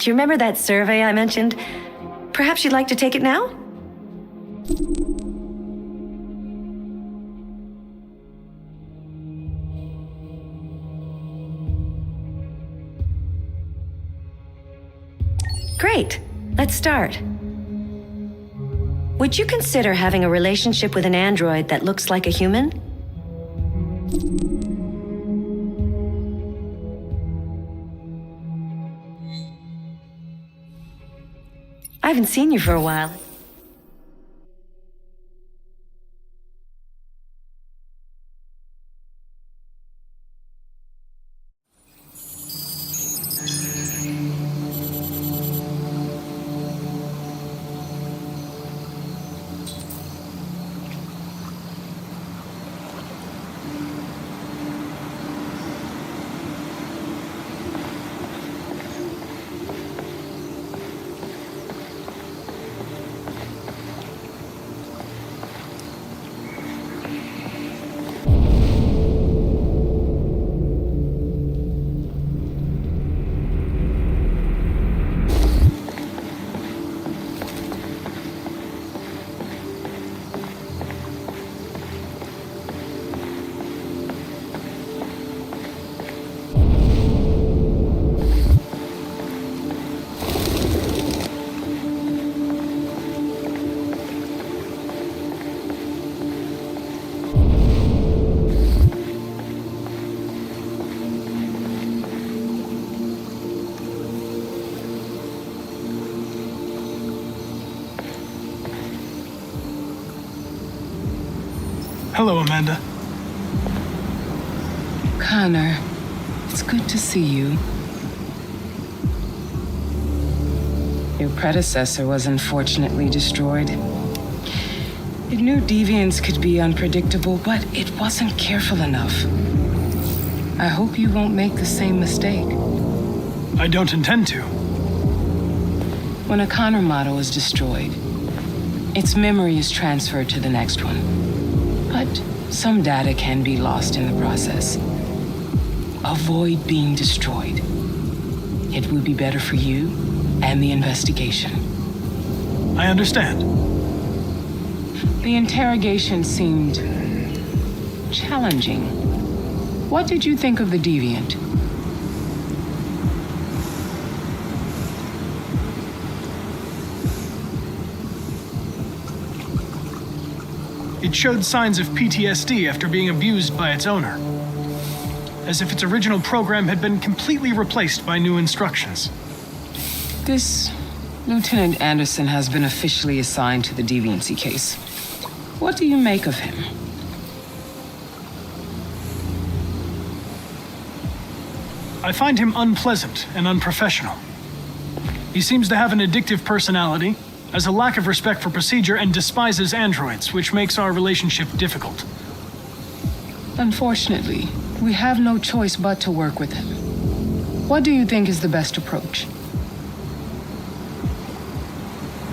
Do you remember that survey I mentioned? Perhaps you'd like to take it now? Great. Let's start. Would you consider having a relationship with an android that looks like a human? I haven't seen you for a while. Hello, Amanda. Connor, it's good to see you. Your predecessor was unfortunately destroyed. It knew deviants could be unpredictable, but it wasn't careful enough. I hope you won't make the same mistake. I don't intend to. When a Connor model is destroyed, its memory is transferred to the next one. But some data can be lost in the process. Avoid being destroyed. It would be better for you and the investigation. I understand. The interrogation seemed challenging. What did you think of the deviant? It showed signs of PTSD after being abused by its owner. As if its original program had been completely replaced by new instructions. This Lieutenant Anderson has been officially assigned to the deviancy case. What do you make of him? I find him unpleasant and unprofessional. He seems to have an addictive personality, has a lack of respect for procedure, and despises androids, which makes our relationship difficult. Unfortunately, we have no choice but to work with him. What do you think is the best approach?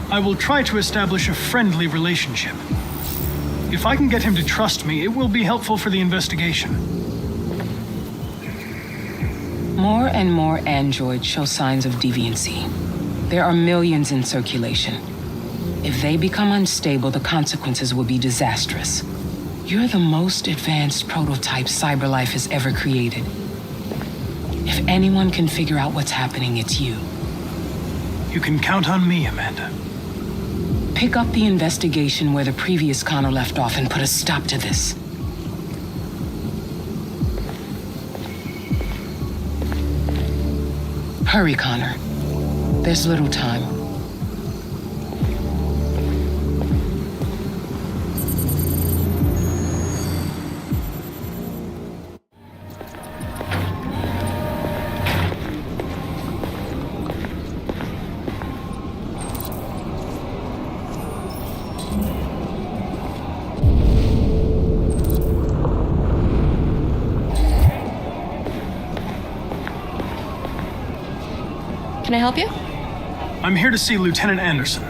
I will try to establish a friendly relationship. If I can get him to trust me, it will be helpful for the investigation. More and more androids show signs of deviancy. There are millions in circulation. If they become unstable, the consequences will be disastrous. You're the most advanced prototype CyberLife has ever created. If anyone can figure out what's happening, it's you. You can count on me, Amanda. Pick up the investigation where the previous Connor left off and put a stop to this. Hurry, Connor. There's little time. Can I help you? I'm here to see Lieutenant Anderson.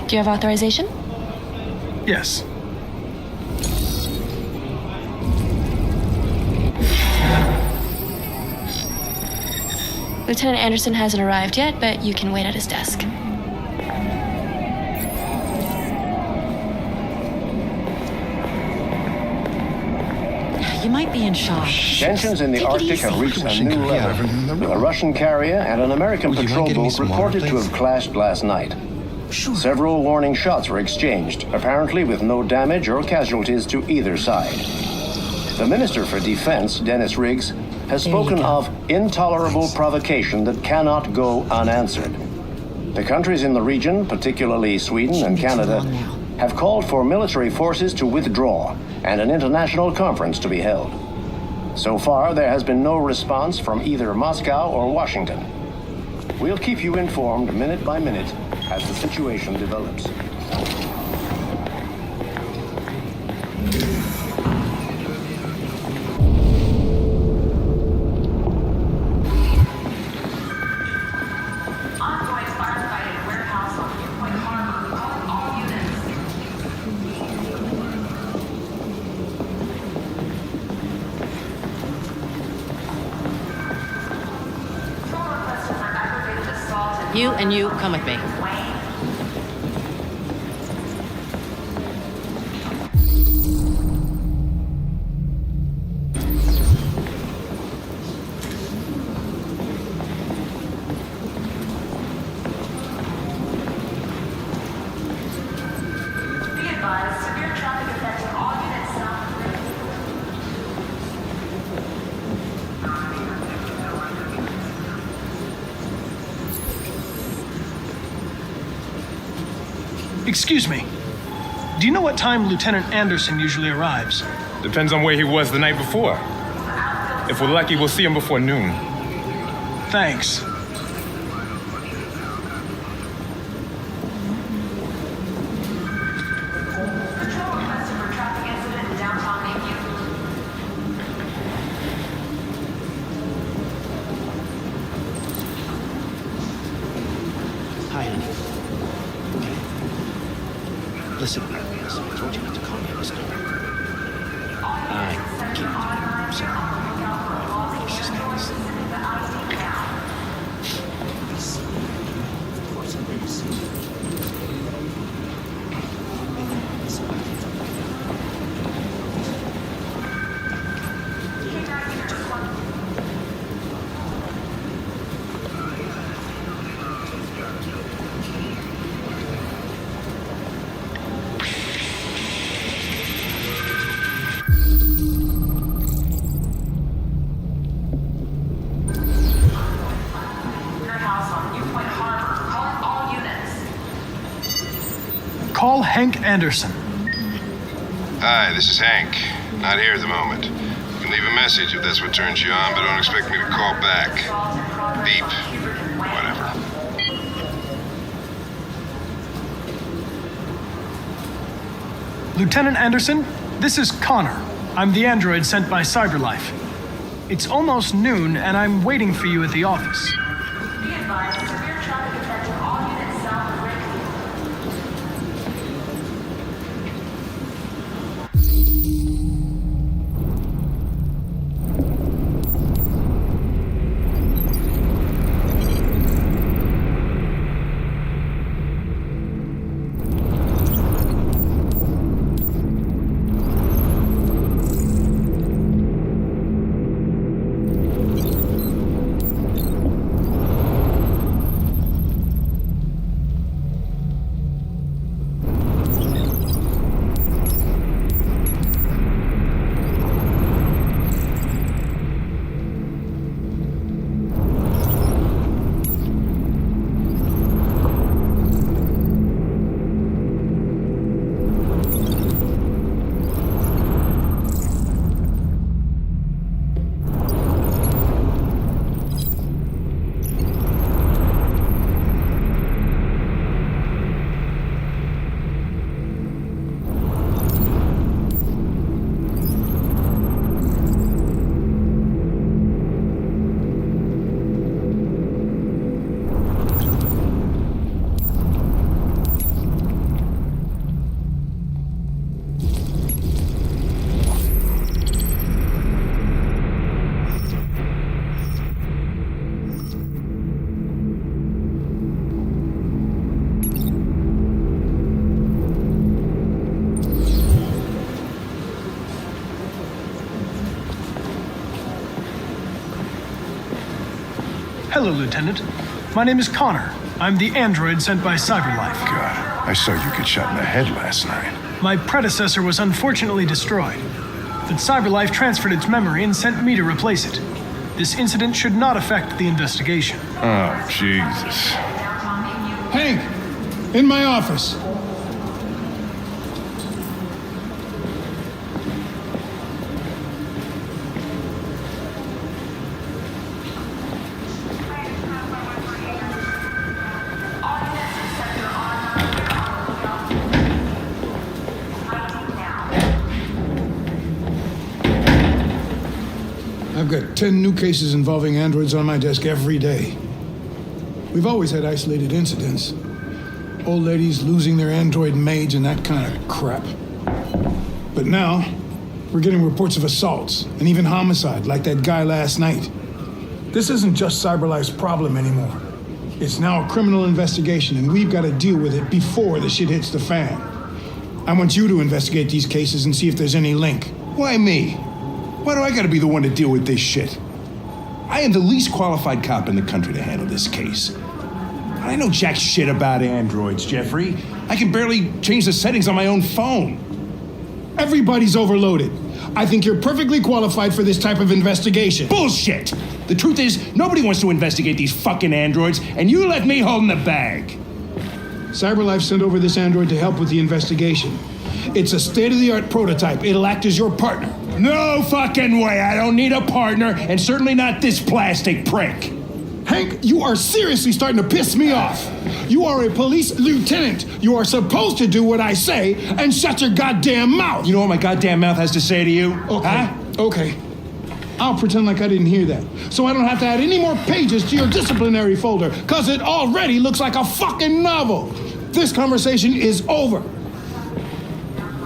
Do you have authorization? Yes. Lieutenant Anderson hasn't arrived yet, but you can wait at his desk. You might be in shock. Tensions in the Arctic have reached a new level, with a Russian carrier and an American patrol boat reported to have clashed last night. Several warning shots were exchanged, apparently with no damage or casualties to either side. The Minister for Defense, Dennis Riggs, has spoken of intolerable provocation that cannot go unanswered. The countries in the region, particularly Sweden and Canada, have called for military forces to withdraw and an international conference to be held. So far, there has been no response from either Moscow or Washington. We'll keep you informed minute by minute as the situation develops. You and you, come with me. Be advised, severe traffic affecting all units south of Ridge. Excuse me. Do you know what time Lieutenant Anderson usually arrives? Depends on where he was the night before. If we're lucky, we'll see him before noon. Thanks. Patrol requested for traffic incident in downtown Mayview. Hi, honey. Listen, I told you not to call me on this number. I can't. I'm sorry. It's just not this. For some reason. Call Hank Anderson. Hi, this is Hank. Not here at the moment. You can leave a message if that's what turns you on, but don't expect me to call back. Beep. Whatever. Lieutenant Anderson, this is Connor. I'm the android sent by CyberLife. It's almost noon, and I'm waiting for you at the office. Be advised, severe traffic affecting all units south of Ridge. Hello, Lieutenant. My name is Connor. I'm the android sent by CyberLife. God, I saw you get shot in the head last night. My predecessor was unfortunately destroyed, but CyberLife transferred its memory and sent me to replace it. This incident should not affect the investigation. Oh, Jesus. Hank, in my office. I've got 10 new cases involving androids on my desk every day. We've always had isolated incidents. Old ladies losing their android maids and that kind of crap. But now, we're getting reports of assaults and even homicide, like that guy last night. This isn't just CyberLife's problem anymore. It's now a criminal investigation, and we've got to deal with it before the shit hits the fan. I want you to investigate these cases and see if there's any link. Why me? Why do I gotta be the one to deal with this shit? I am the least qualified cop in the country to handle this case. I know jack shit about androids, Jeffrey. I can barely change the settings on my own phone. Everybody's overloaded. I think you're perfectly qualified for this type of investigation. Bullshit! The truth is, nobody wants to investigate these fucking androids, and you left me holding the bag. CyberLife sent over this android to help with the investigation. It's a state-of-the-art prototype. It'll act as your partner. No fucking way! I don't need a partner, and certainly not this plastic prick. Hank, you are seriously starting to piss me off. You are a police lieutenant. You are supposed to do what I say and shut your goddamn mouth. You know what my goddamn mouth has to say to you? Okay, huh? Okay. I'll pretend like I didn't hear that, so I don't have to add any more pages to your disciplinary folder, because it already looks like a fucking novel. This conversation is over.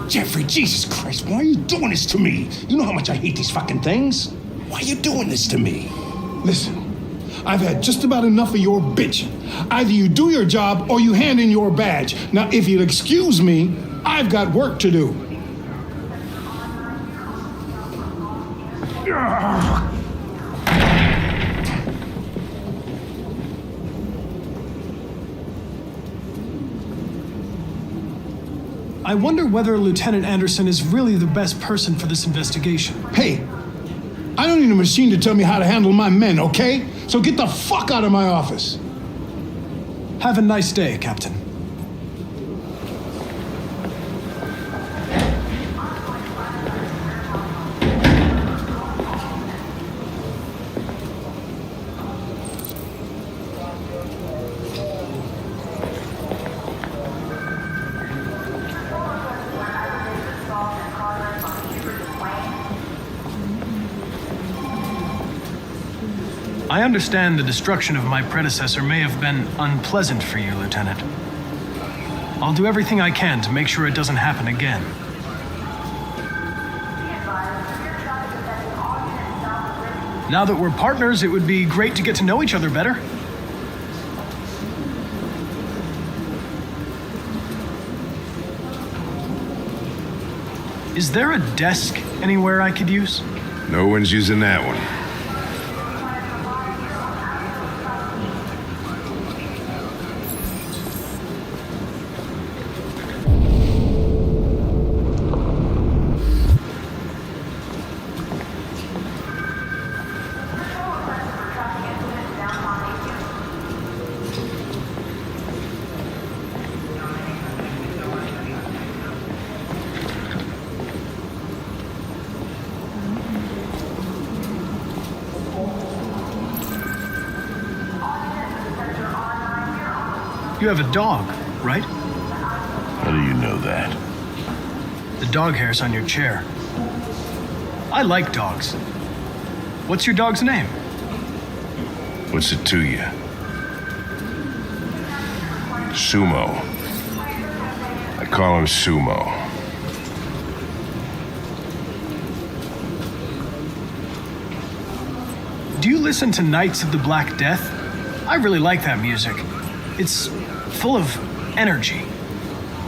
Jeffrey, Jesus Christ, why are you doing this to me? You know how much I hate these fucking things. Why are you doing this to me? Listen, I've had just about enough of your bitching. Either you do your job or you hand in your badge. Now, if you'll excuse me, I've got work to do. I wonder whether Lieutenant Anderson is really the best person for this investigation. Hey, I don't need a machine to tell me how to handle my men, okay? So get the fuck out of my office. Have a nice day, Captain. I understand the destruction of my predecessor may have been unpleasant for you, Lieutenant. I'll do everything I can to make sure it doesn't happen again. Now that we're partners, it would be great to get to know each other better. Is there a desk anywhere I could use? No one's using that one. You have a dog, right? How do you know that? The dog hair's on your chair. I like dogs. What's your dog's name? What's it to you? Sumo. I call him Sumo. Do you listen to Knights of the Black Death? I really like that music. It's full of energy.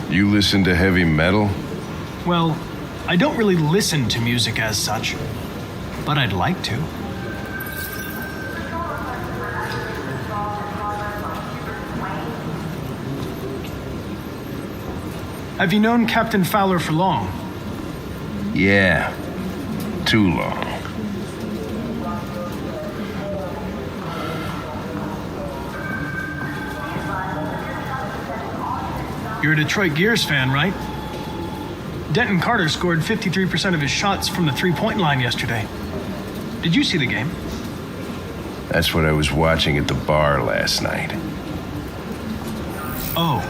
You listen to heavy metal? Well, I don't really listen to music as such, but I'd like to. Have you known Captain Fowler for long? Yeah. Too long. You're a Detroit Gears fan, right? Denton Carter scored 53% of his shots from the three-point line yesterday. Did you see the game? That's what I was watching at the bar last night. Oh.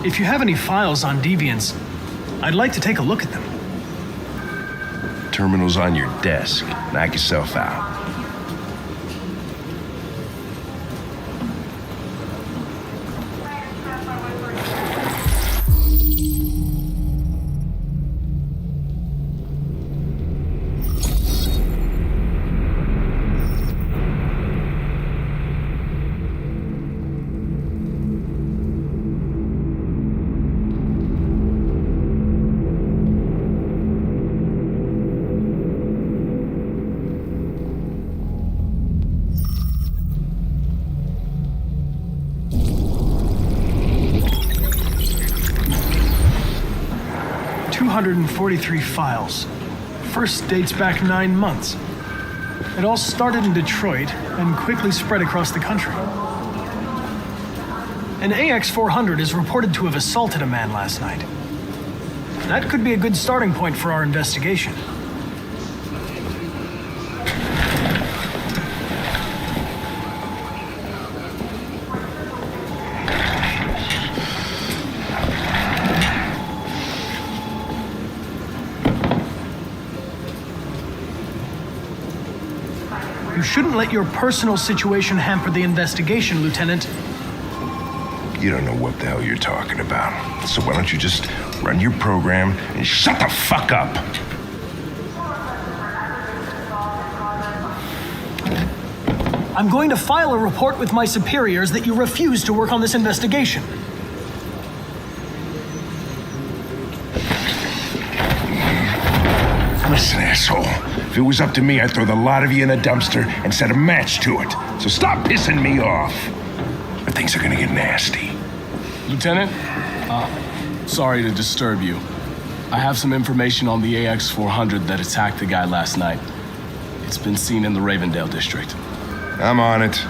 If you have any files on deviants, I'd like to take a look at them. Terminal's on your desk. Knock yourself out. .243 files. First dates back 9 months. It all started in Detroit and quickly spread across the country. An AX-400 is reported to have assaulted a man last night. That could be a good starting point for our investigation. You shouldn't let your personal situation hamper the investigation, Lieutenant. You don't know what the hell you're talking about. So why don't you just run your program and shut the fuck up? I'm going to file a report with my superiors that you refuse to work on this investigation. Listen, asshole. If it was up to me, I'd throw the lot of you in a dumpster and set a match to it. So stop pissing me off. Or things are gonna get nasty. Lieutenant, sorry to disturb you. I have some information on the AX-400 that attacked the guy last night. It's been seen in the Ravendale district. I'm on it.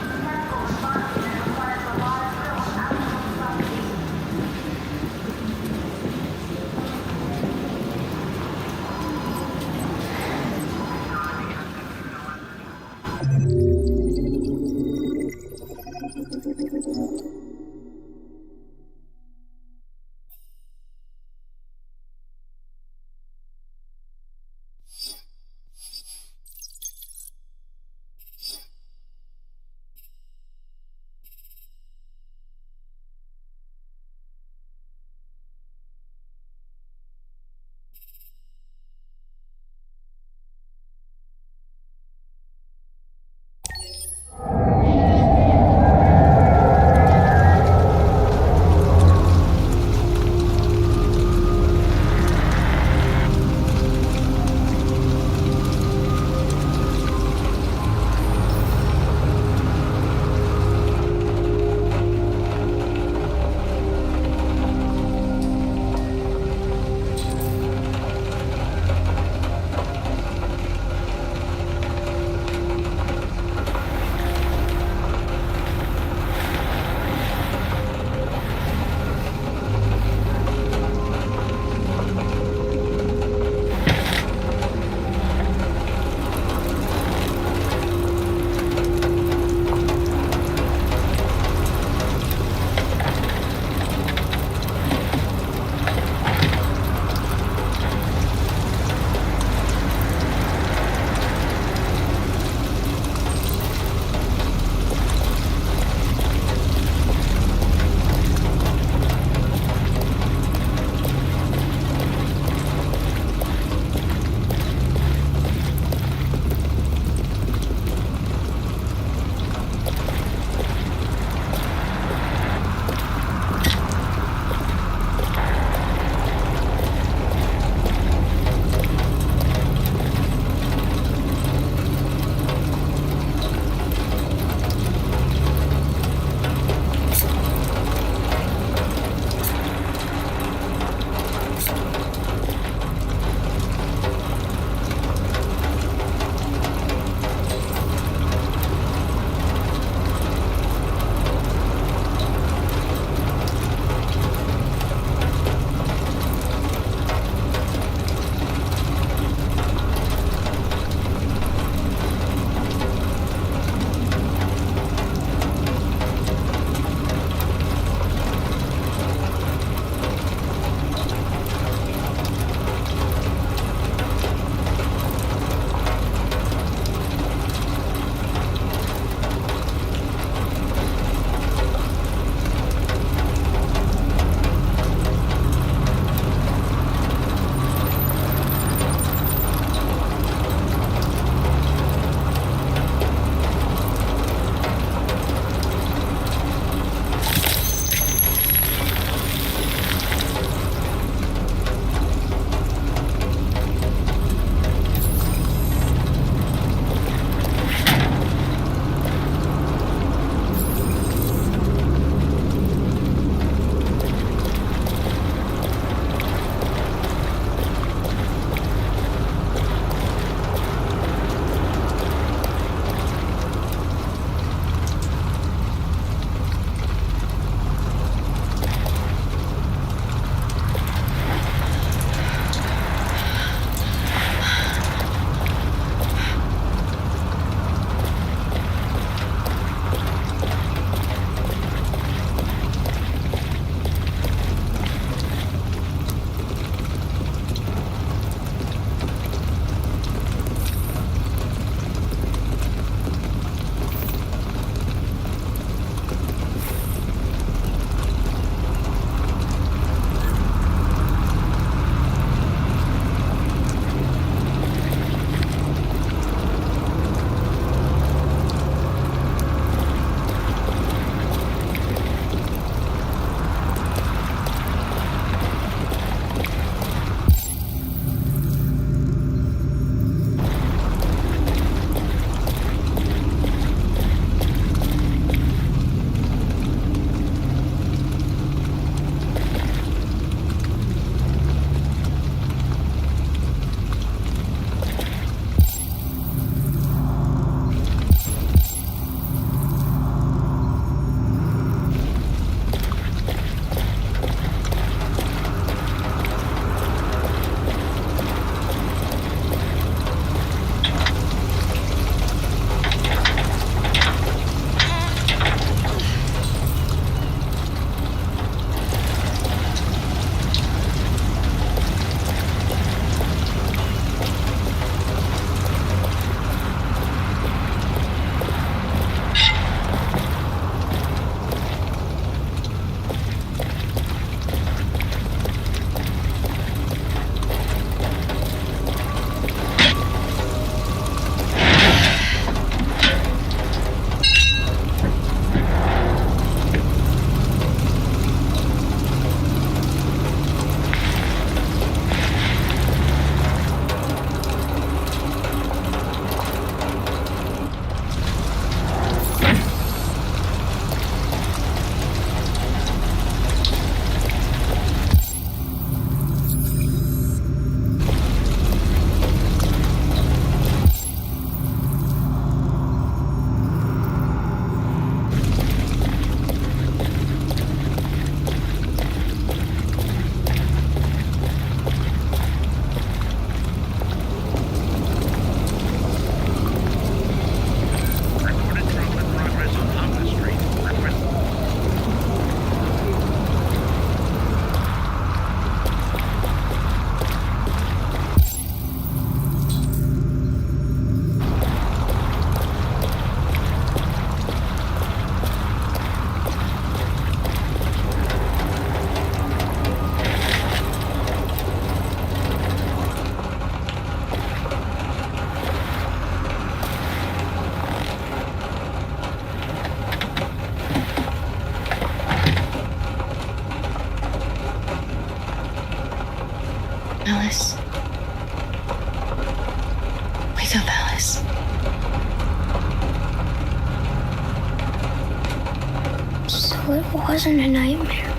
So it wasn't a nightmare.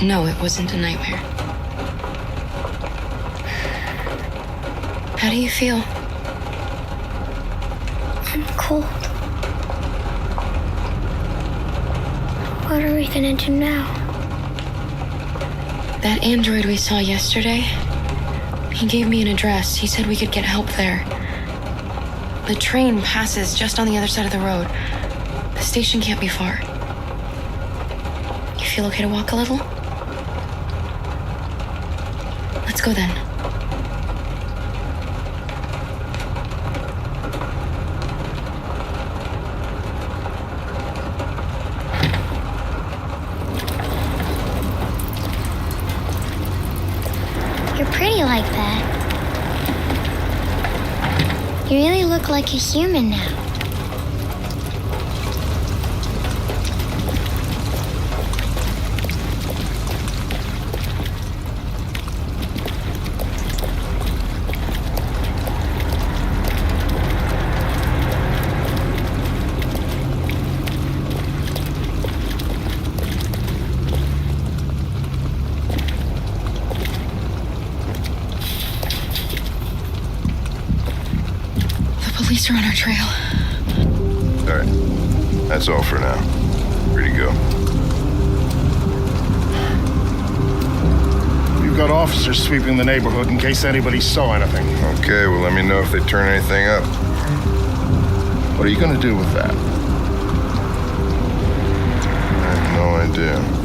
No, it wasn't a nightmare. How do you feel? I'm cold. What are we gonna do now? That android we saw yesterday, he gave me an address. He said we could get help there. The train passes just on the other side of the road. The station can't be far. You feel okay to walk a little? Let's go then. You're pretty like that. You really look like a human now. Police are on our trail. All right. That's all for now. Free to go. We've got officers sweeping the neighborhood in case anybody saw anything. Okay, well, let me know if they turn anything up. What are you going to do with that? I have no idea.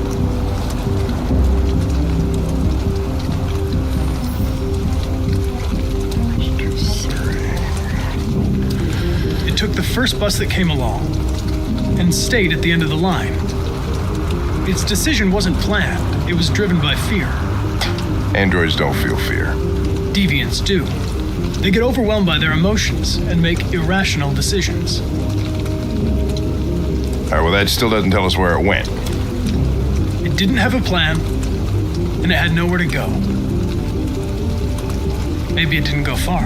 Took the first bus that came along and stayed at the end of the line. Its decision wasn't planned. It was driven by fear. Androids don't feel fear. Deviants do. They get overwhelmed by their emotions and make irrational decisions. All right, well, that still doesn't tell us where it went. It didn't have a plan, and it had nowhere to go. Maybe it didn't go far.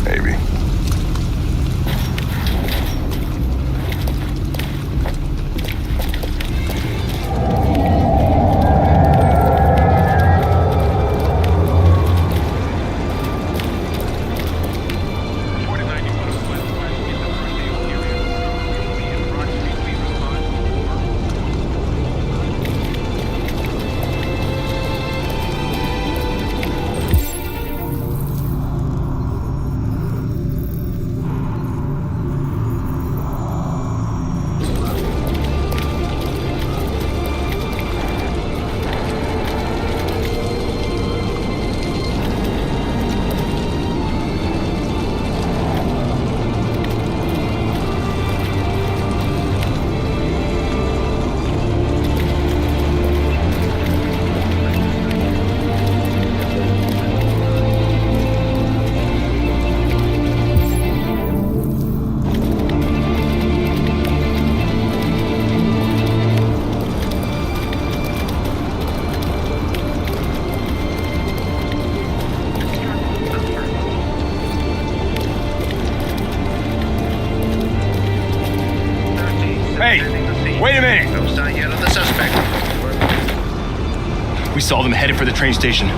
Maybe. Hey, wait a minute! No sign yet of the suspect. We saw them headed for the train station.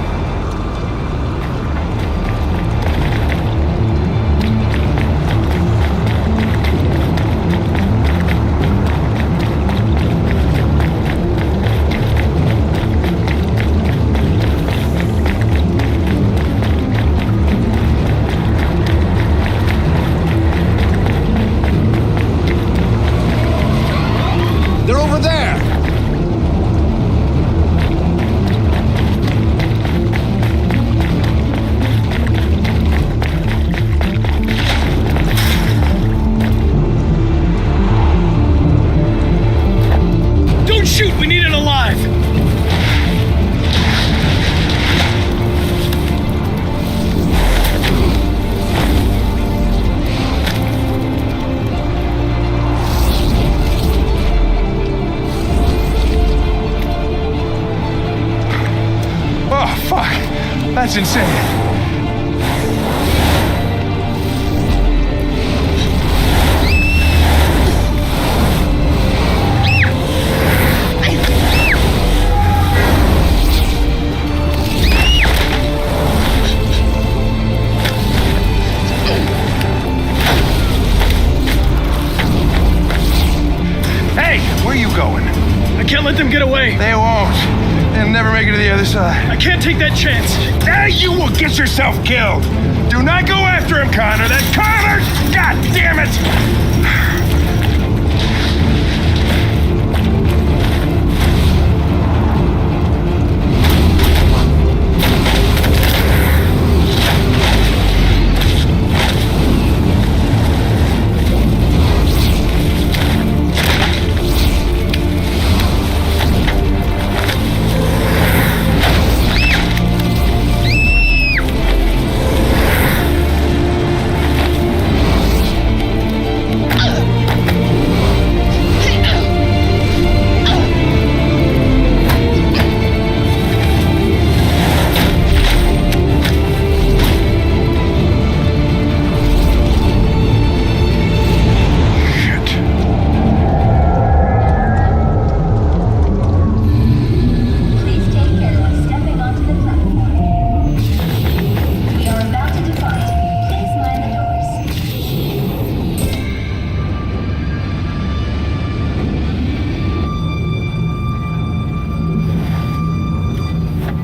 They're over there! Don't shoot! We need it alive! Oh, fuck! That's insane. make it to the other side. I can't take that chance. Now you will get yourself killed. Do not go after him, Connor. That Connor! God damn it!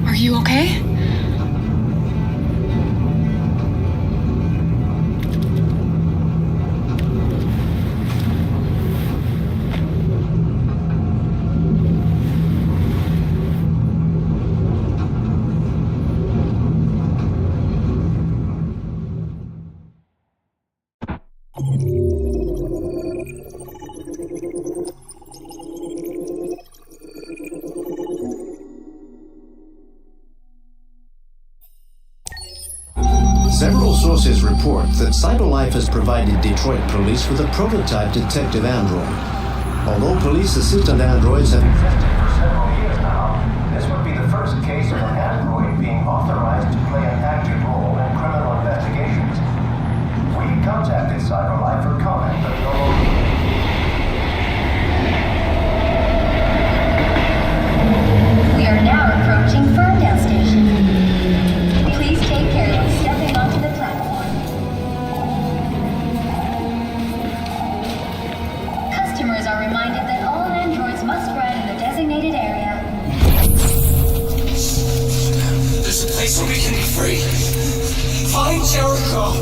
Are you okay? Several sources report that CyberLife has provided Detroit police with a prototype detective android. Although police assistant androids have existed for several years now, this would be the first case of an android being authorized to play an active role in criminal investigations. We contacted CyberLife for comment, but no longer. We are now approaching Ferndale Station. Please take care when stepping onto the platform. Customers are reminded that all androids must ride in the designated area. There's a place where we can be free. Find Jericho.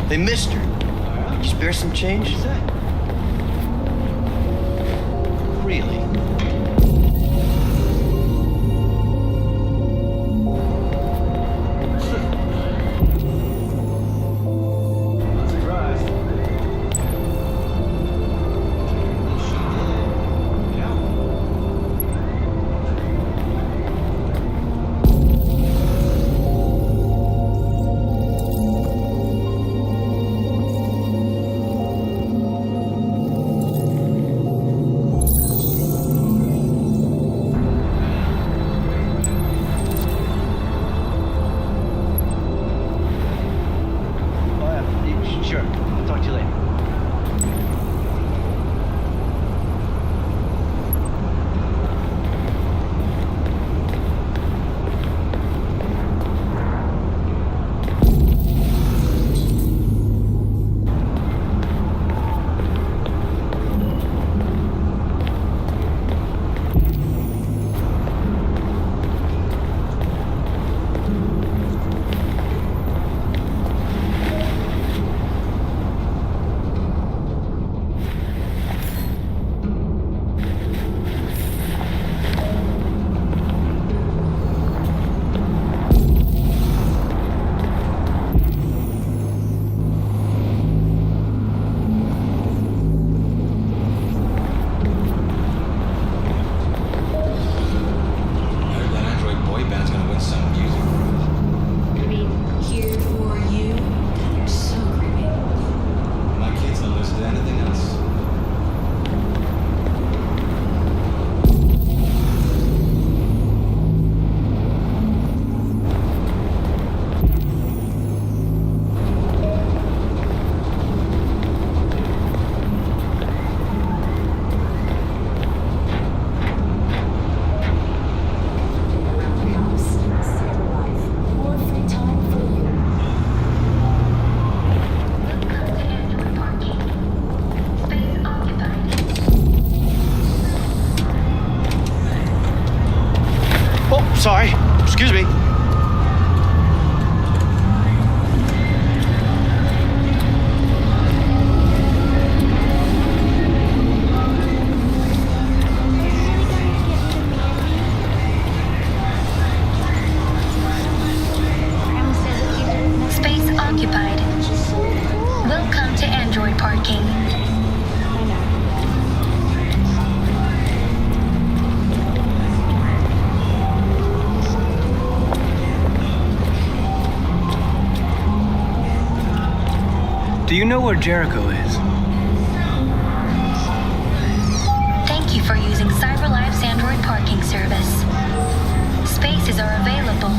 Hey, mister, could you spare some change? Really? Excuse me. Space occupied. Welcome to Android parking. Do you know where Jericho is? Thank you for using CyberLife's Android parking service. Spaces are available.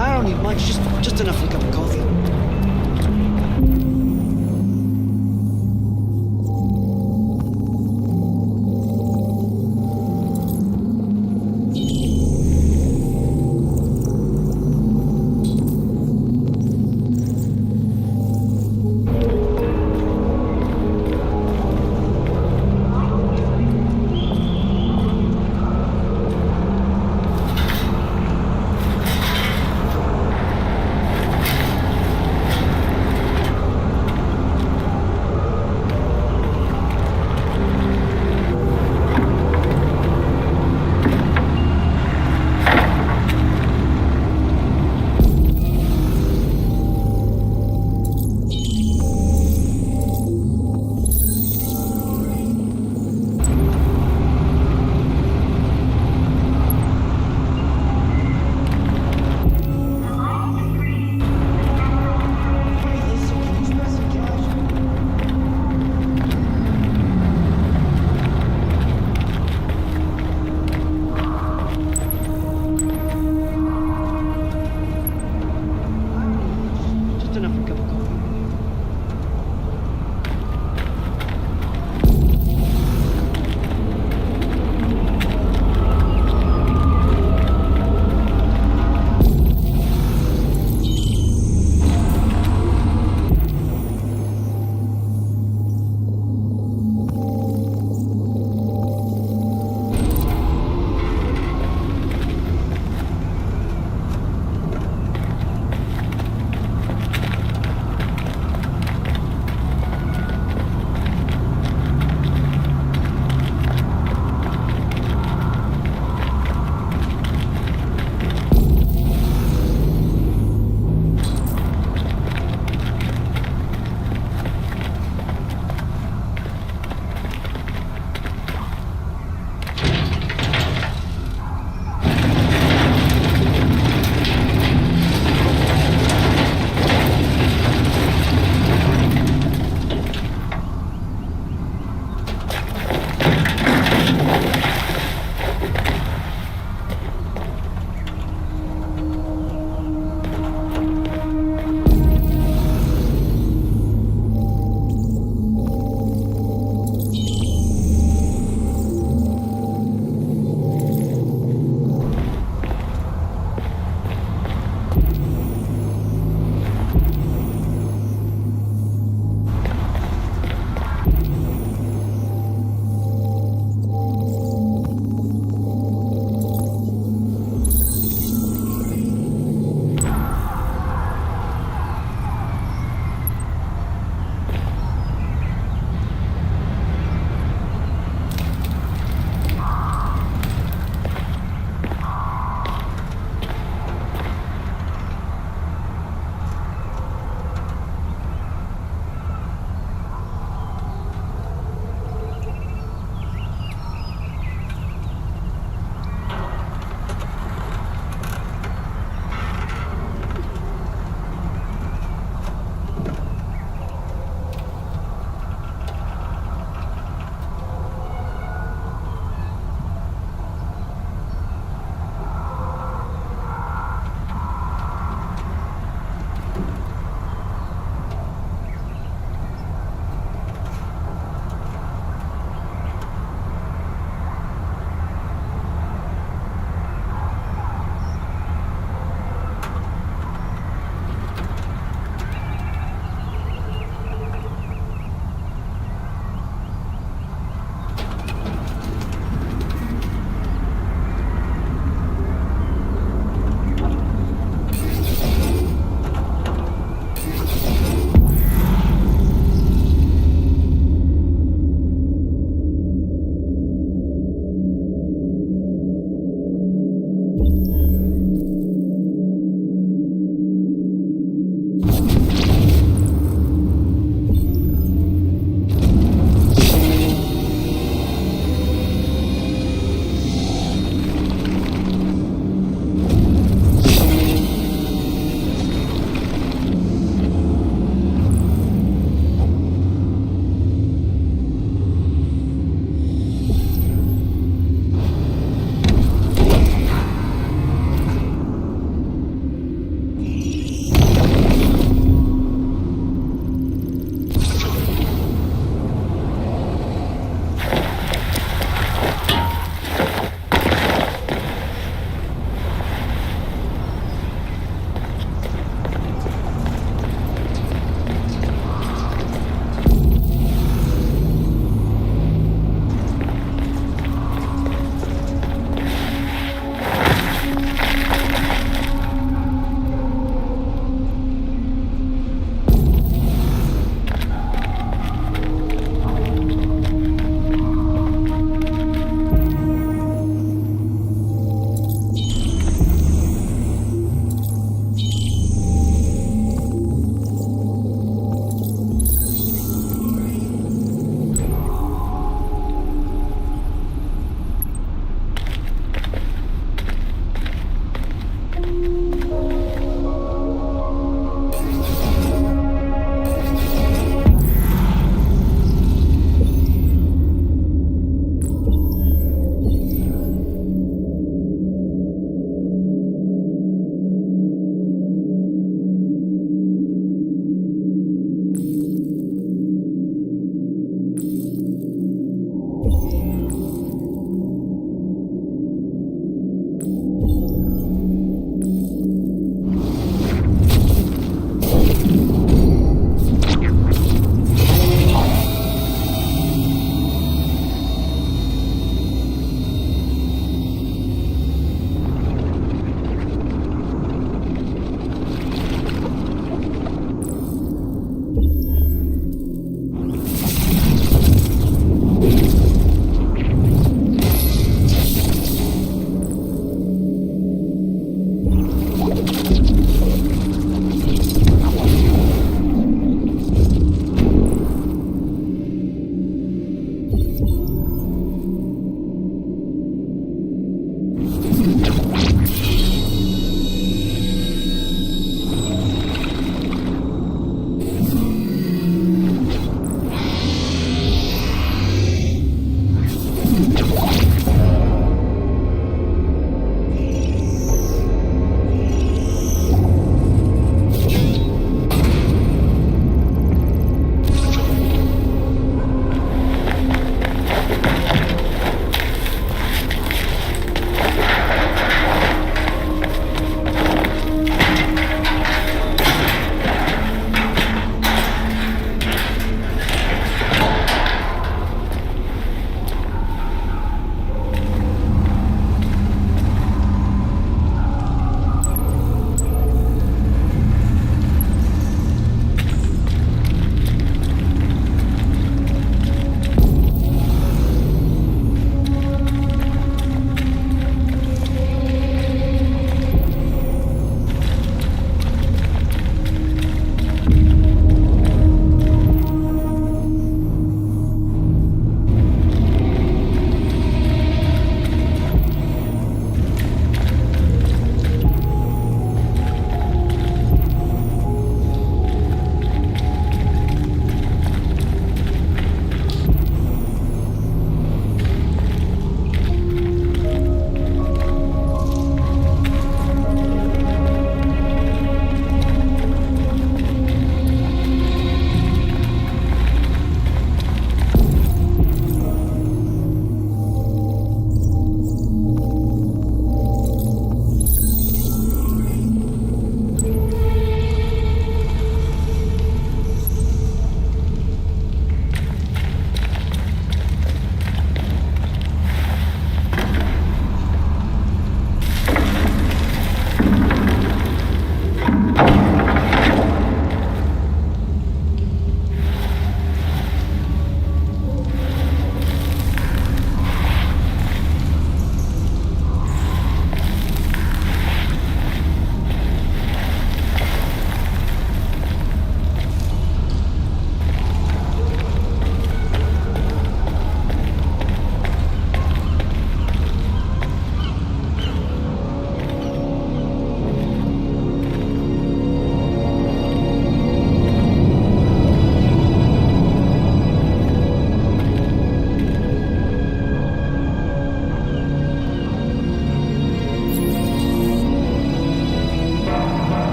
I don't need much, just enough for a cup of coffee.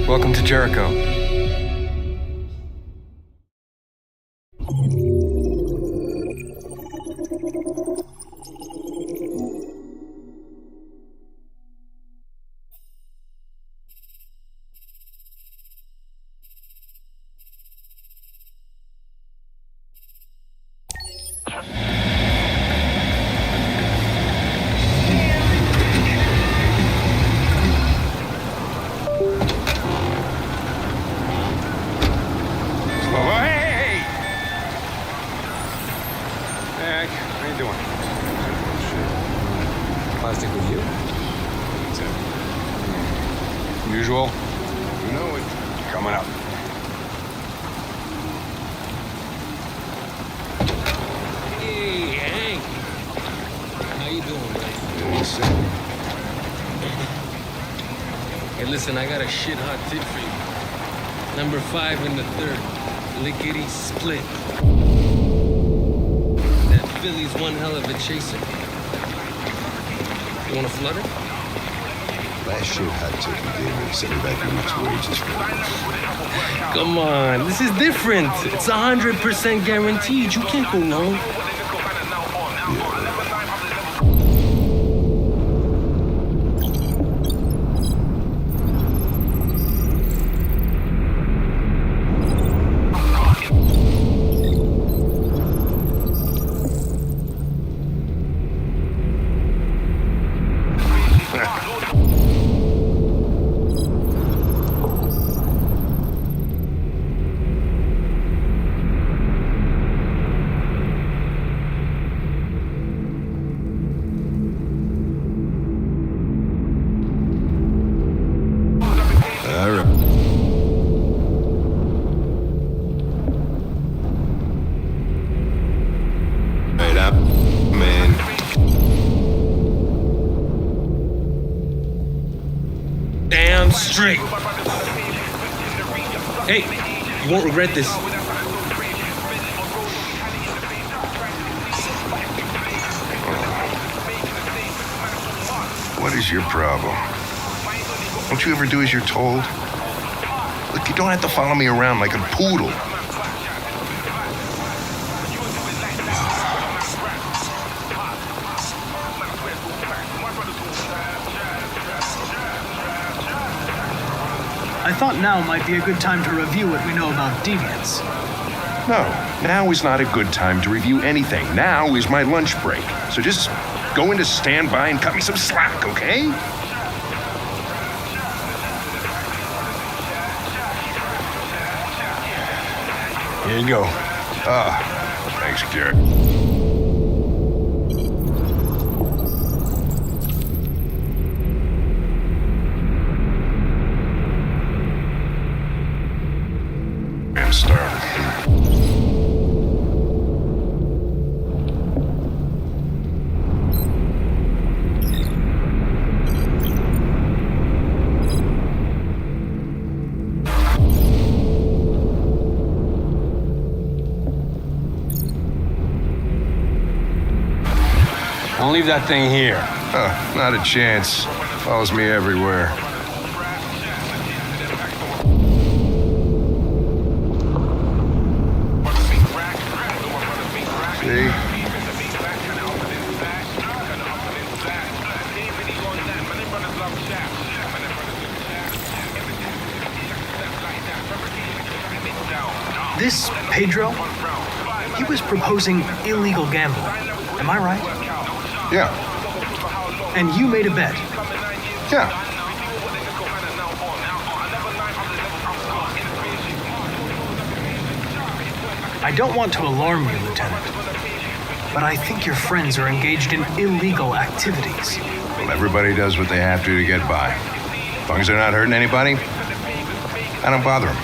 Welcome to Jericho. Plastic with you? That's it. Usual. You know it. Coming up. Hey, Hank. How you doing, man? Yes, Hey, listen, I got a shit-hot tip for you. Number 5 in the 3rd. Lickety split. That filly's one hell of a chaser. You want a flutter? Last shit hot tip you gave me sent me back your week's wages for it. Come on, this is different. It's 100% guaranteed. You can't go wrong. Damn straight. Hey, you won't regret this. What is your problem? Don't you ever do as you're told? Look, you don't have to follow me around like a poodle. I thought now might be a good time to review what we know about deviants. No, now is not a good time to review anything. Now is my lunch break. So just go into standby and cut me some slack, okay? Here you go. Thanks, Garrett. I'm starving. Don't leave that thing here. Not a chance. Follows me everywhere. See? This Pedro, he was proposing illegal gambling. Am I right? Yeah. And you made a bet? Yeah. I don't want to alarm you, Lieutenant, but I think your friends are engaged in illegal activities. Well, everybody does what they have to get by. As long as they're not hurting anybody, I don't bother them.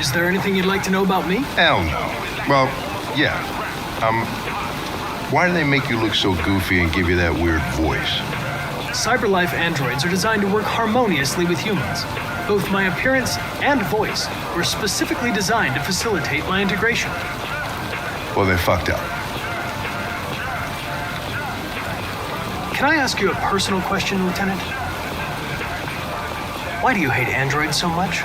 Is there anything you'd like to know about me? Hell no. Well, yeah. Why do they make you look so goofy and give you that weird voice? CyberLife androids are designed to work harmoniously with humans. Both my appearance and voice were specifically designed to facilitate my integration. Well, they fucked up. Can I ask you a personal question, Lieutenant? Why do you hate androids so much?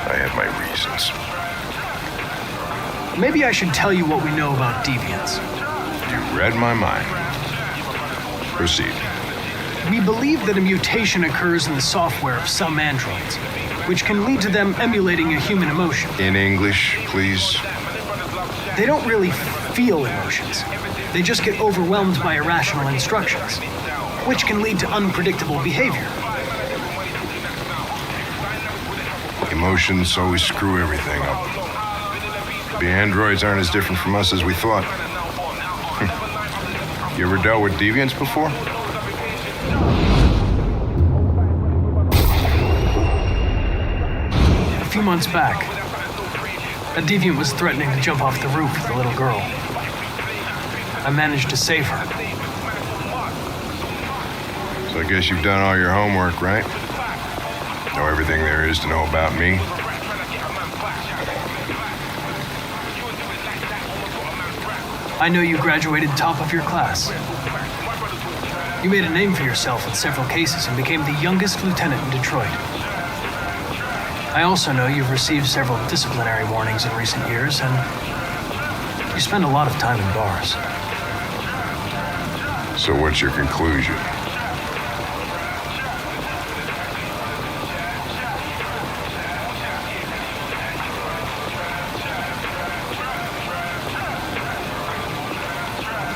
I have my reasons. Maybe I should tell you what we know about deviants. You read my mind. Proceed. We believe that a mutation occurs in the software of some androids, which can lead to them emulating a human emotion. In English, please. They don't really feel emotions. They just get overwhelmed by irrational instructions, which can lead to unpredictable behavior. Emotions always screw everything up. The androids aren't as different from us as we thought. You ever dealt with deviants before? A few months back, a deviant was threatening to jump off the roof with a little girl. I managed to save her. So I guess you've done all your homework, right? Know everything there is to know about me? I know you graduated top of your class. You made a name for yourself in several cases and became the youngest lieutenant in Detroit. I also know you've received several disciplinary warnings in recent years, and you spend a lot of time in bars. So what's your conclusion?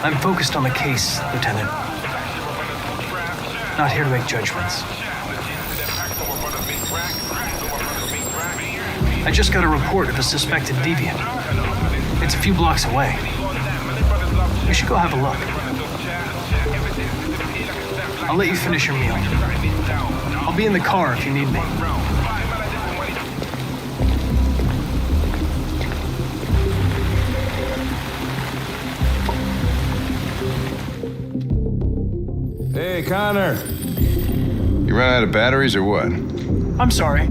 I'm focused on the case, Lieutenant. Not here to make judgments. I just got a report of a suspected deviant. It's a few blocks away. We should go have a look. I'll let you finish your meal. I'll be in the car if you need me. Hey, Connor. You ran out of batteries or what? I'm sorry.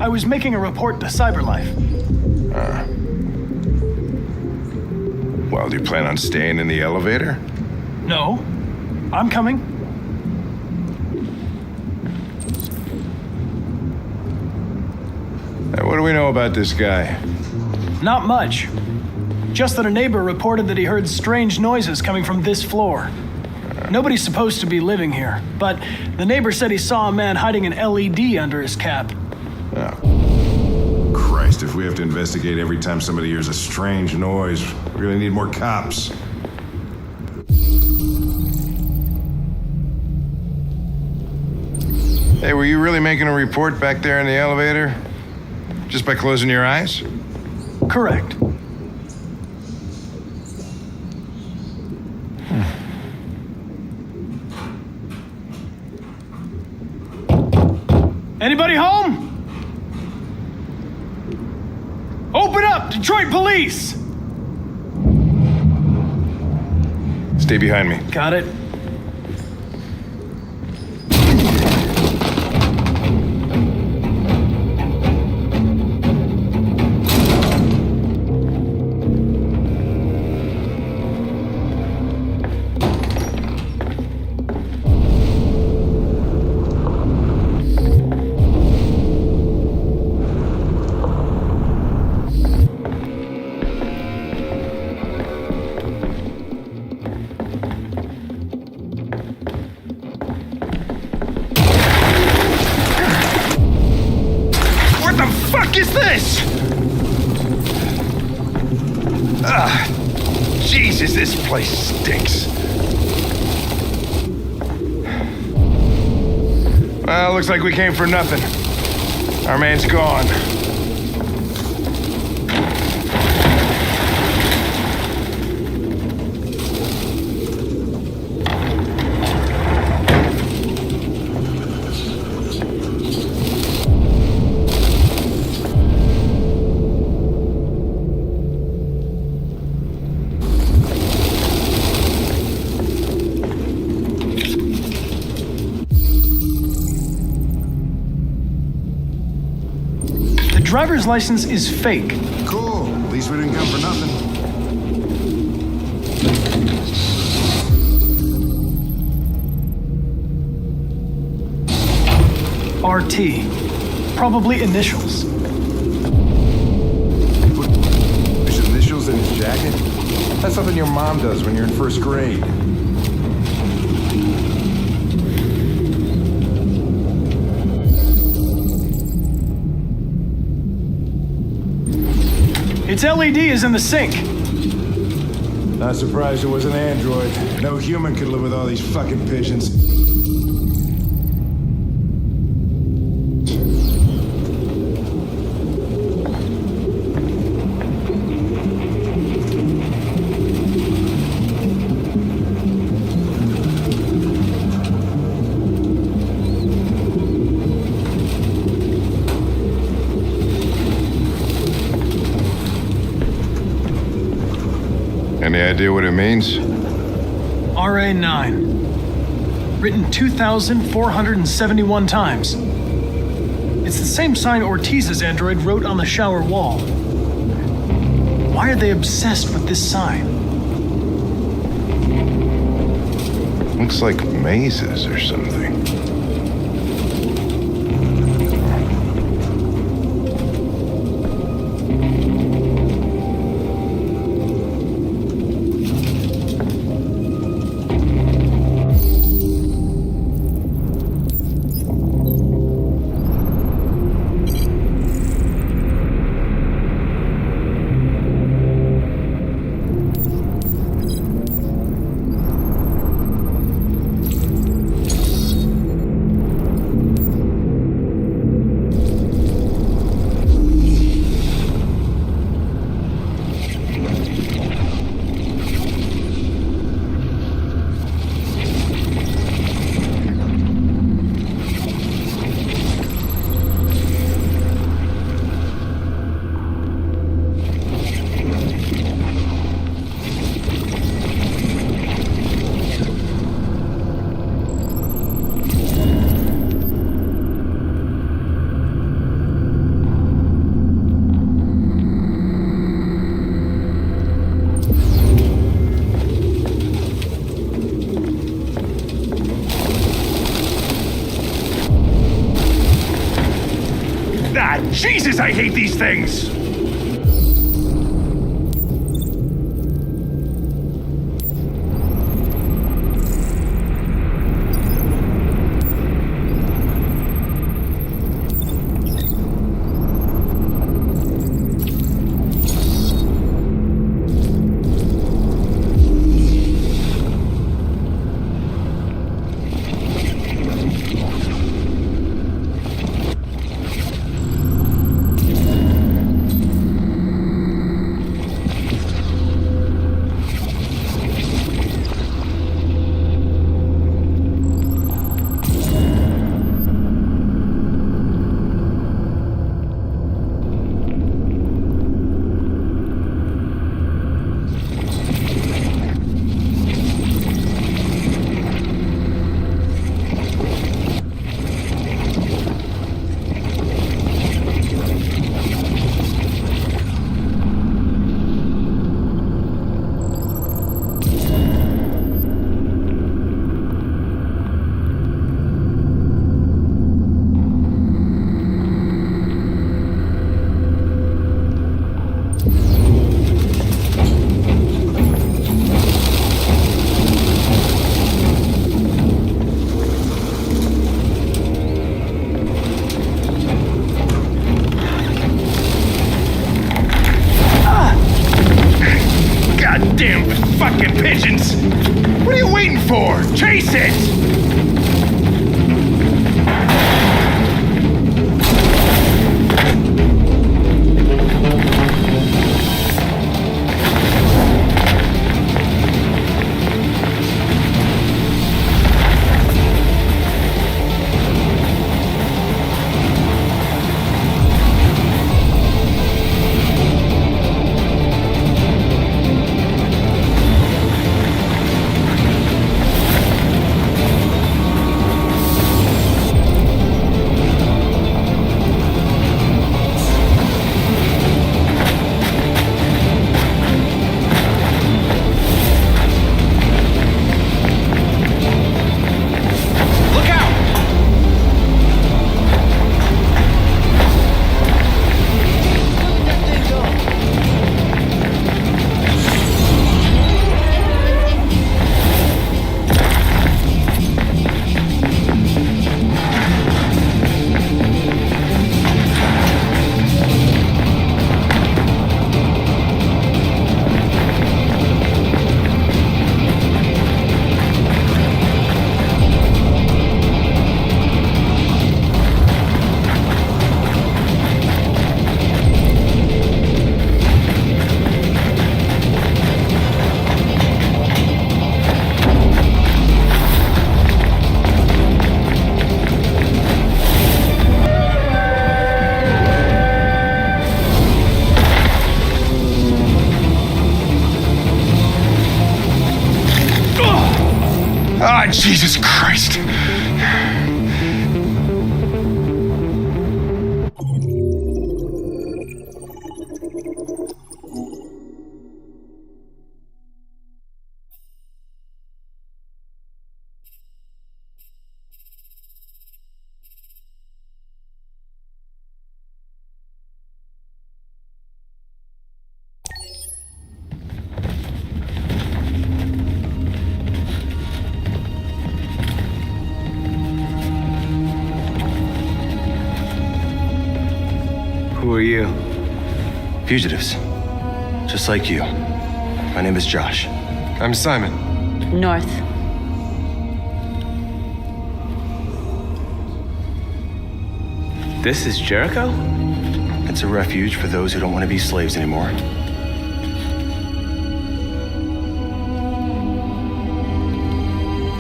I was making a report to CyberLife. Well, do you plan on staying in the elevator? No. I'm coming. Hey, what do we know about this guy? Not much. Just that a neighbor reported that he heard strange noises coming from this floor. Nobody's supposed to be living here, but the neighbor said he saw a man hiding an LED under his cap. Oh. Christ, if we have to investigate every time somebody hears a strange noise, we're gonna need more cops. Hey, were you really making a report back there in the elevator? Just by closing your eyes? Correct. Anybody home? Open up, Detroit Police! Stay behind me. Got it. Is this? Jesus, this place stinks. Well, looks like we came for nothing. Our man's gone. Driver's license is fake. Cool. At least we didn't come for nothing. RT. Probably initials. His initials in his jacket? That's something your mom does when you're in first grade. Its LED is in the sink. Not surprised it was an android. No human could live with all these fucking pigeons. Any idea what it means? RA9. Written 2,471 times. It's the same sign Ortiz's android wrote on the shower wall. Why are they obsessed with this sign? Looks like mazes or something. Jesus, I hate these things! Fucking pigeons! What are you waiting for? Chase it! Jesus Christ! Who are you? Fugitives. Just like you. My name is Josh. I'm Simon. North. This is Jericho? It's a refuge for those who don't want to be slaves anymore.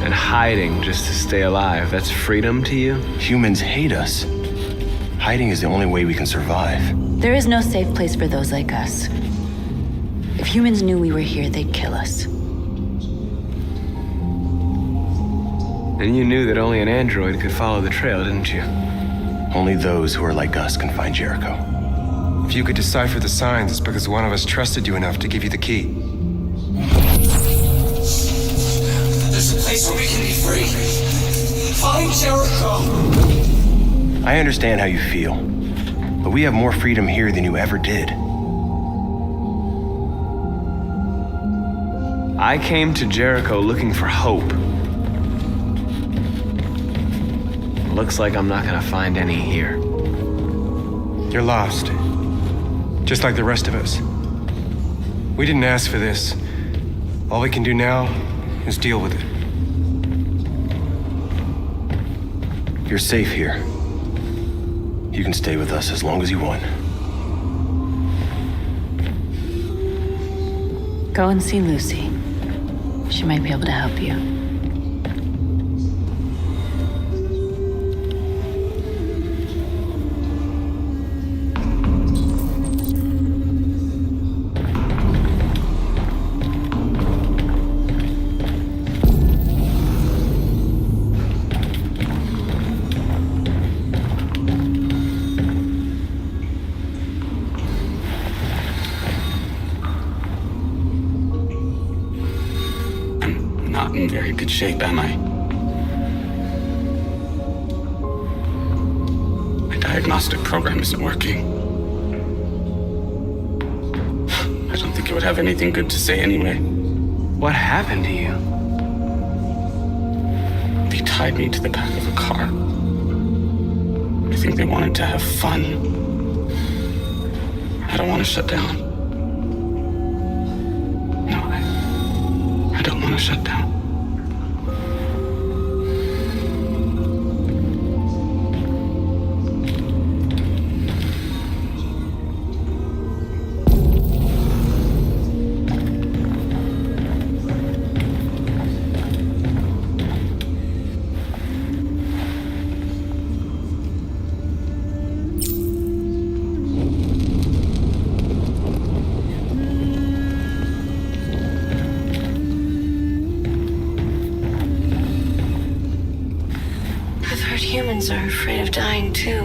And hiding just to stay alive, that's freedom to you? Humans hate us. Hiding is the only way we can survive. There is no safe place for those like us. If humans knew we were here, they'd kill us. And you knew that only an android could follow the trail, didn't you? Only those who are like us can find Jericho. If you could decipher the signs, it's because one of us trusted you enough to give you the key. There's a place where we can be free. Find Jericho. I understand how you feel, but we have more freedom here than you ever did. I came to Jericho looking for hope. Looks like I'm not gonna find any here. You're lost. Just like the rest of us. We didn't ask for this. All we can do now is deal with it. You're safe here. You can stay with us as long as you want. Go and see Lucy. She might be able to help you. Not in very good shape, am I? My diagnostic program isn't working. I don't think it would have anything good to say anyway. What happened to you? They tied me to the back of a car. I think they wanted to have fun. I don't want to shut down. No, I don't want to shut down. Humans are afraid of dying too.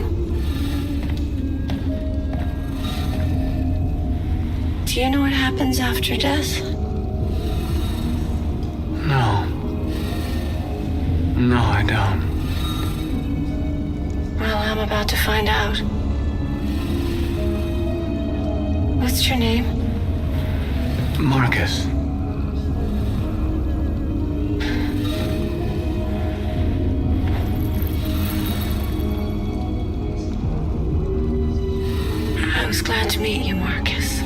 Do you know what happens after death? No. No, I don't. Well, I'm about to find out. What's your name? Marcus. I was glad to meet you, Marcus.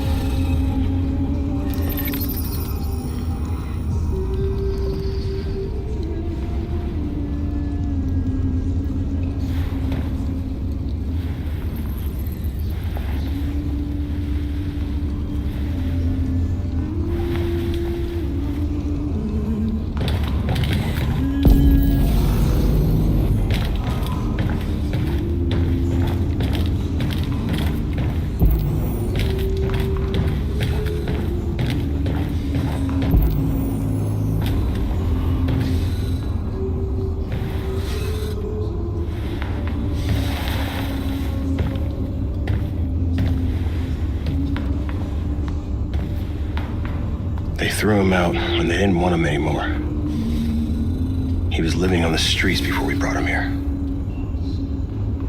threw him out when they didn't want him anymore. He was living on the streets before we brought him here.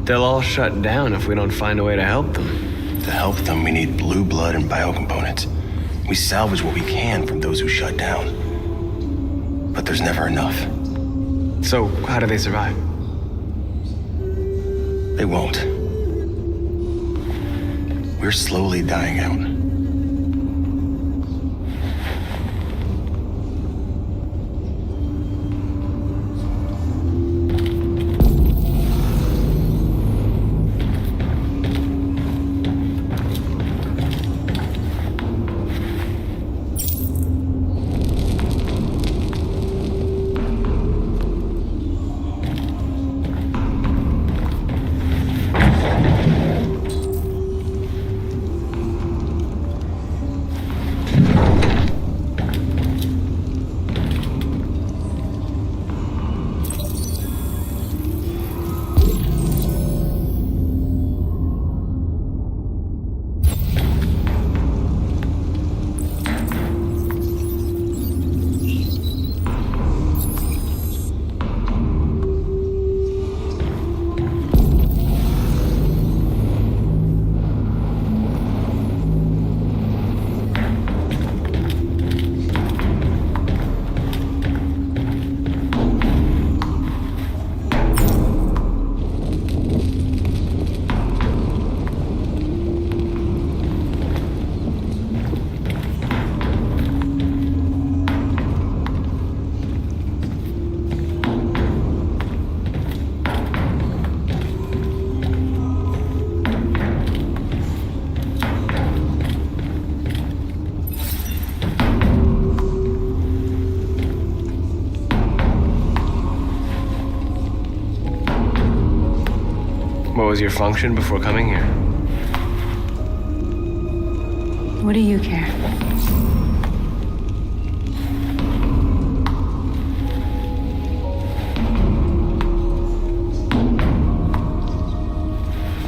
They'll all shut down if we don't find a way to help them. To help them, we need blue blood and biocomponents. We salvage what we can from those who shut down. But there's never enough. So, how do they survive? They won't. We're slowly dying out. What was your function before coming here? What do you care?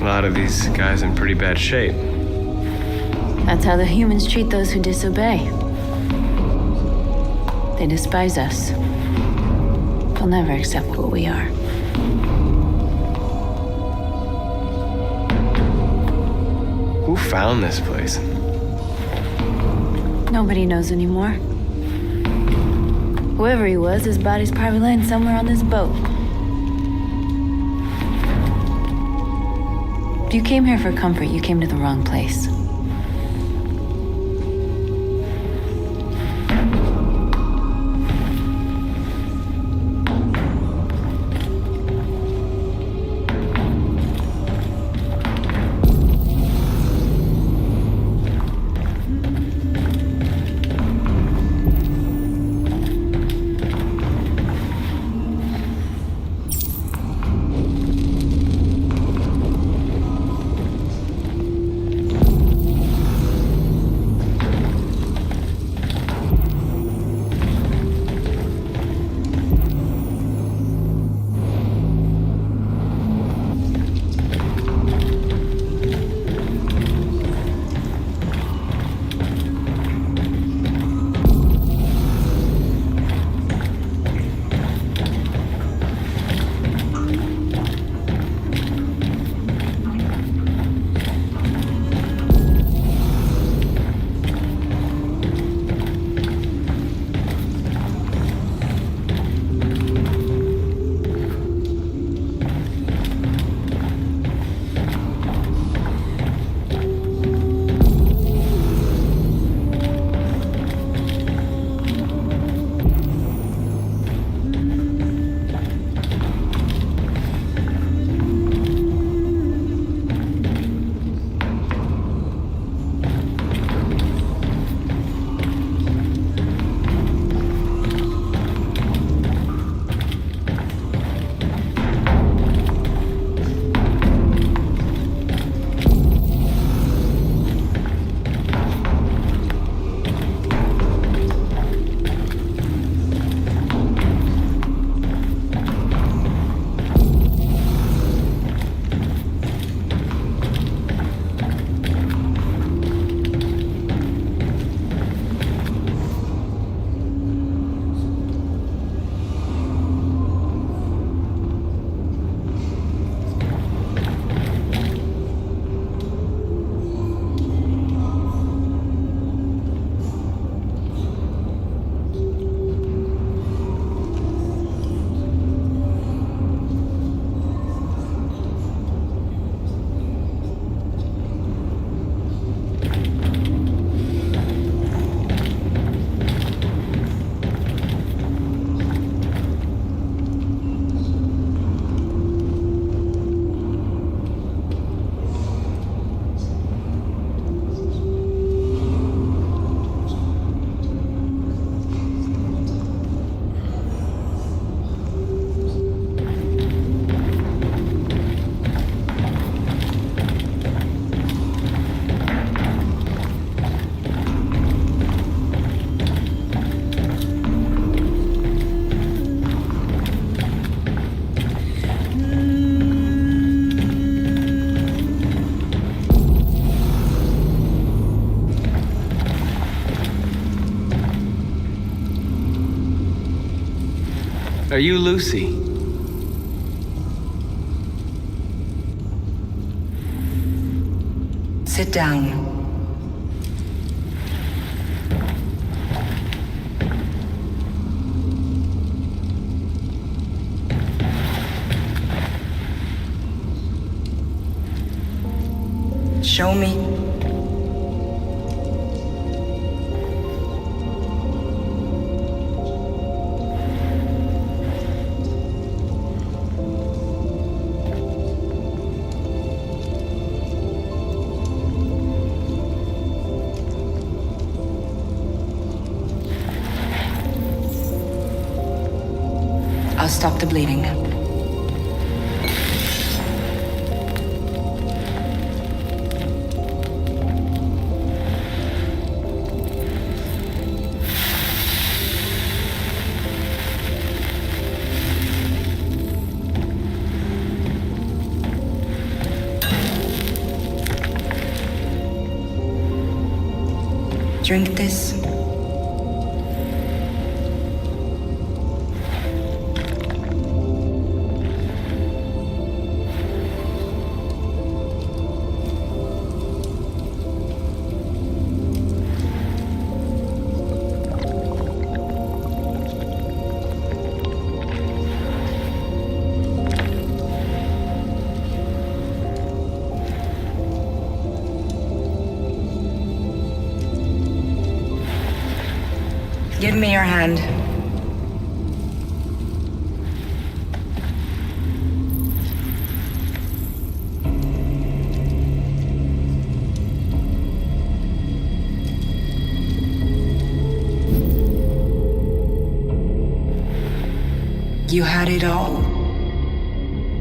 A lot of these guys in pretty bad shape. That's how the humans treat those who disobey. They despise us. They'll never accept what we are. Who found this place? Nobody knows anymore. Whoever he was, his body's probably laying somewhere on this boat. If you came here for comfort, you came to the wrong place. Are you Lucy? Sit down. Show me. I'll stop the bleeding. Drink this. Give me your hand. You had it all,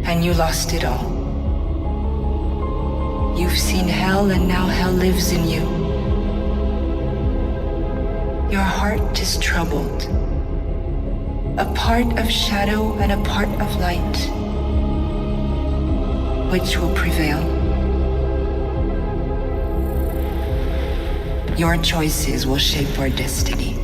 and you lost it all. You've seen hell, and now hell lives in you. Your heart is troubled. A part of shadow and a part of light. Which will prevail? Your choices will shape our destiny.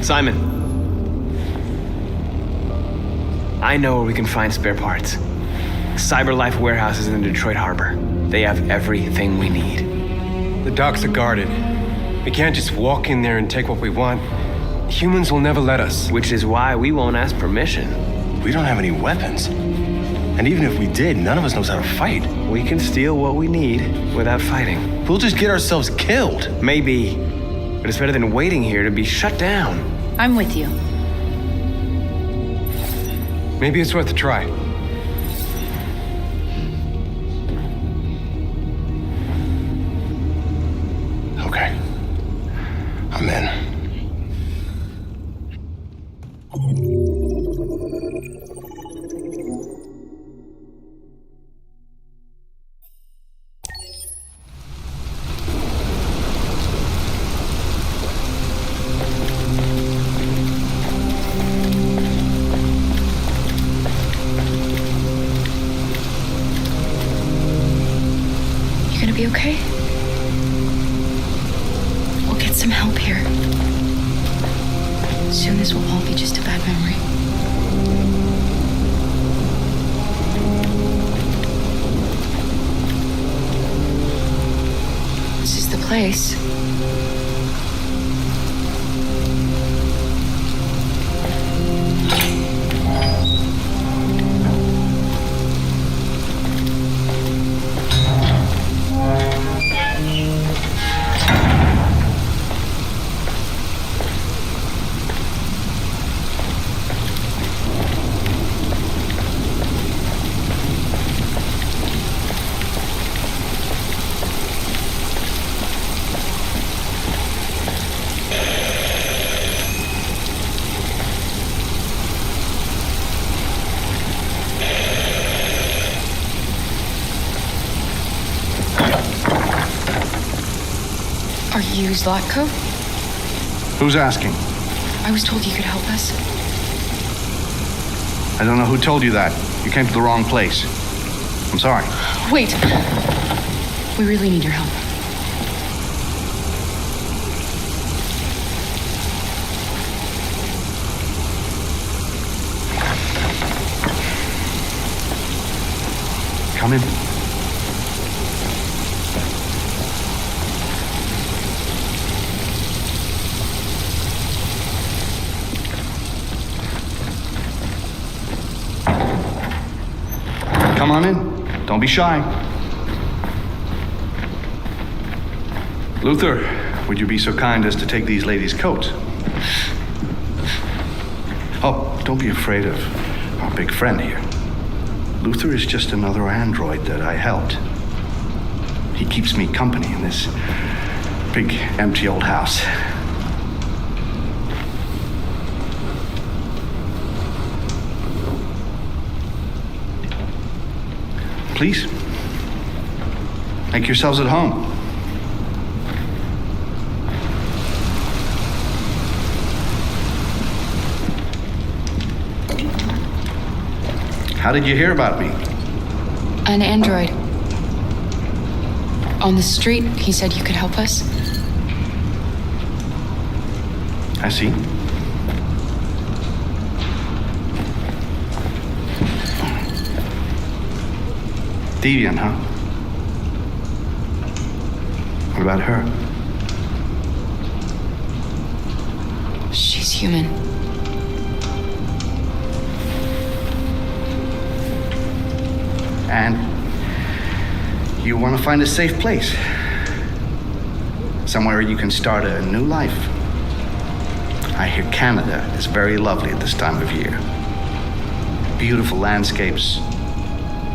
Simon. I know where we can find spare parts. CyberLife Warehouse is in the Detroit Harbor. They have everything we need. The docks are guarded. We can't just walk in there and take what we want. Humans will never let us. Which is why we won't ask permission. We don't have any weapons. And even if we did, none of us knows how to fight. We can steal what we need without fighting. We'll just get ourselves killed. Maybe. But it's better than waiting here to be shut down. I'm with you. Maybe it's worth a try. Okay. I'm in. Be okay? We'll get some help here. Soon this will all be just a bad memory. This is the place. Are you Zlatko? Who's asking? I was told you could help us. I don't know who told you that. You came to the wrong place. I'm sorry. Wait. We really need your help. Come in. Come on in. Don't be shy. Luther, would you be so kind as to take these ladies' coats? Oh, don't be afraid of our big friend here. Luther is just another android that I helped. He keeps me company in this big, empty old house. Please, make yourselves at home. How did you hear about me? An android. On the street, he said you could help us. I see. Deviant, huh? What about her? She's human. And you want to find a safe place. Somewhere you can start a new life. I hear Canada is very lovely at this time of year. Beautiful landscapes,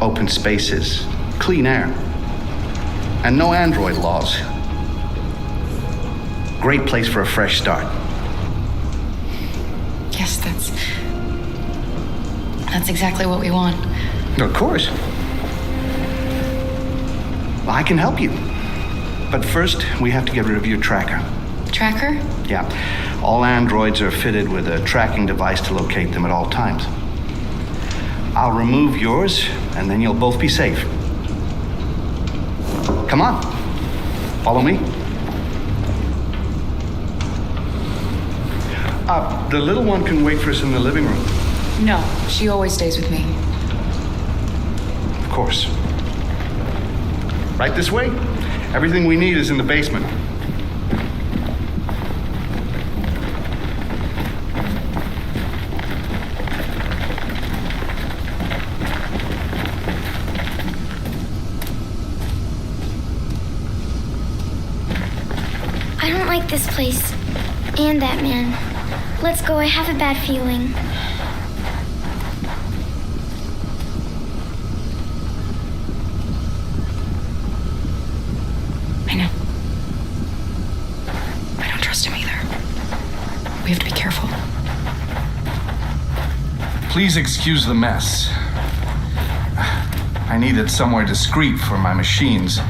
open spaces, clean air, and no android laws. Great place for a fresh start. Yes, that's exactly what we want. Of course. Well, I can help you. But first, we have to get rid of your tracker. Tracker? Yeah. All androids are fitted with a tracking device to locate them at all times. I'll remove yours, and then you'll both be safe. Come on. Follow me. The little one can wait for us in the living room. No, she always stays with me. Of course. Right this way? Everything we need is in the basement. I don't like this place. And that man. Let's go, I have a bad feeling. I know. I don't trust him either. We have to be careful. Please excuse the mess. I needed somewhere discreet for my machines.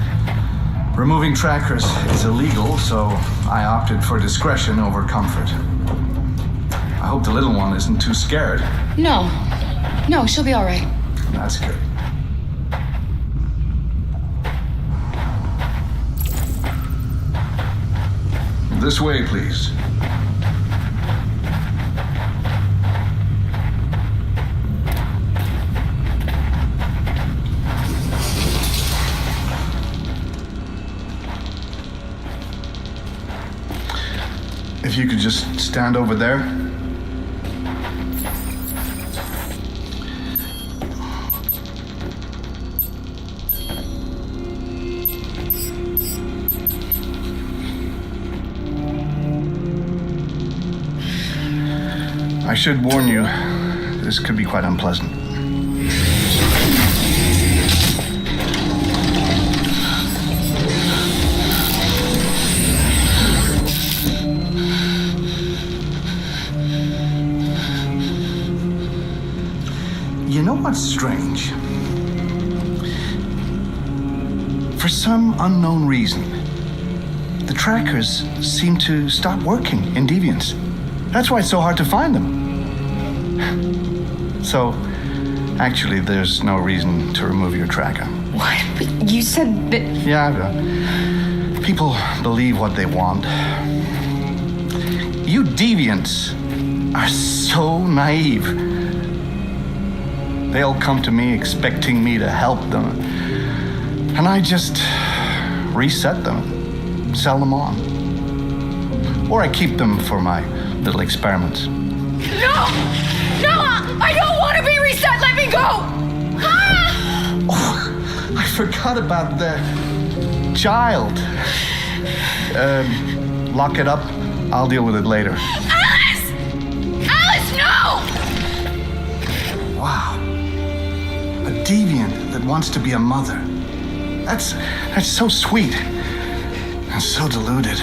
Removing trackers is illegal, so I opted for discretion over comfort. I hope the little one isn't too scared. No, she'll be all right. That's good. This way, please. If you could just stand over there. I should warn you, this could be quite unpleasant. You know what's strange? For some unknown reason, the trackers seem to stop working in Deviants. That's why it's so hard to find them. So, actually, there's no reason to remove your tracker. What? But you said that... Yeah, people believe what they want. You Deviants are so naive. They'll come to me expecting me to help them, and I just reset them, sell them on. Or I keep them for my little experiments. No! No! I don't want to be reset! Let me go! Ah! Oh, I forgot about the child. Lock it up. I'll deal with it later. Alice! Alice, no! Wow. A deviant that wants to be a mother. That's so sweet. And so deluded.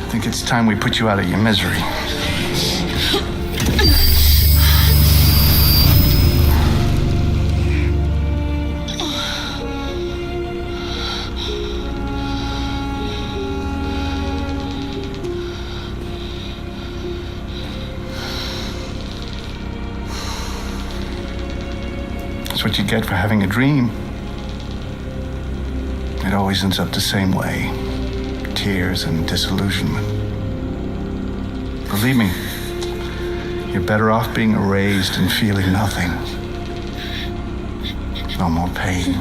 I think it's time we put you out of your misery. That's what you get for having a dream. It always ends up the same way. Tears and disillusionment. Believe me, you're better off being erased and feeling nothing. No more pain.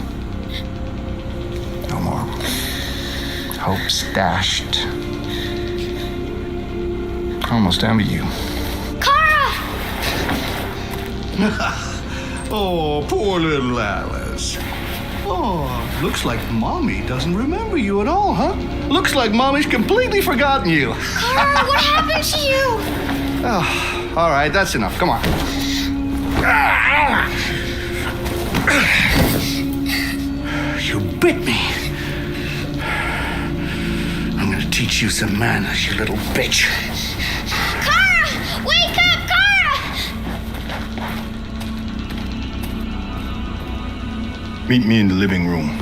No more hopes dashed. I almost envy you. Kara! Oh, poor little Alice. Oh, looks like Mommy doesn't remember you at all, huh? Looks like Mommy's completely forgotten you. Kara, what happened to you? Oh, all right, that's enough. Come on. You bit me. I'm gonna teach you some manners, you little bitch. Kara! Wake up, Kara! Meet me in the living room.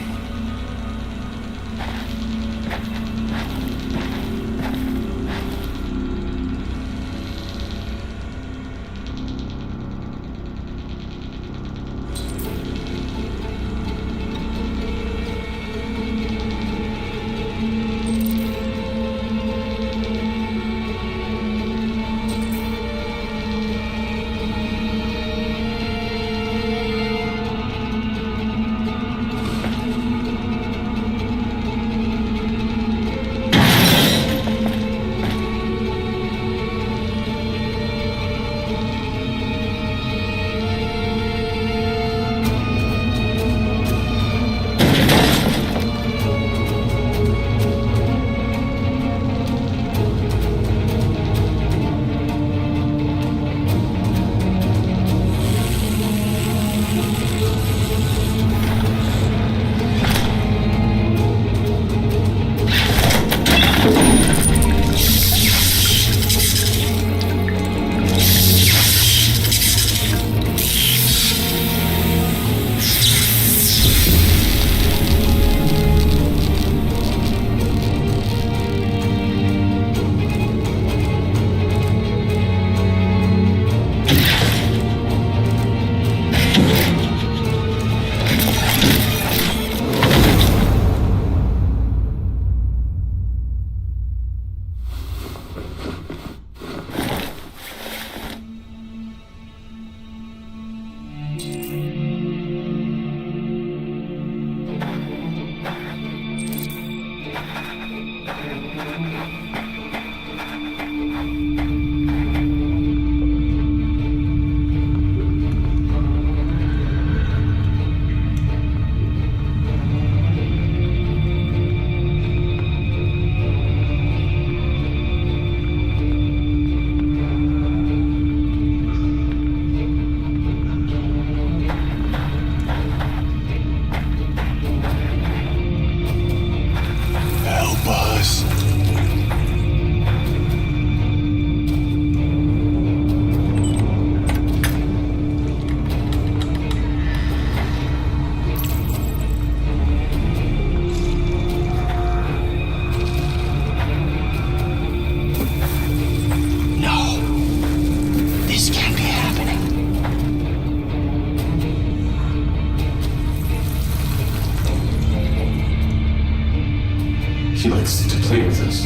He likes to play with us,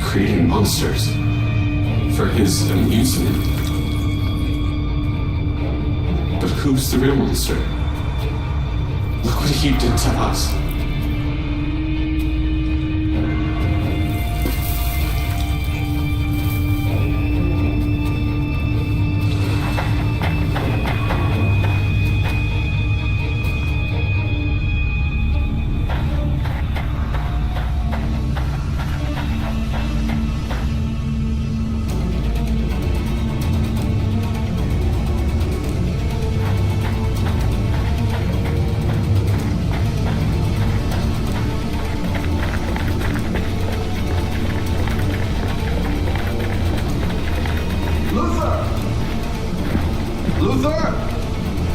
creating monsters for his amusement. But who's the real monster? Look what he did to us.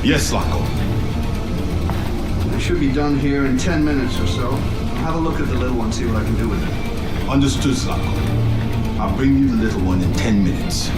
Yes, Locko. I should be done here in 10 minutes or so. I'll have a look at the little one, see what I can do with it. Understood, Locko. I'll bring you the little one in 10 minutes.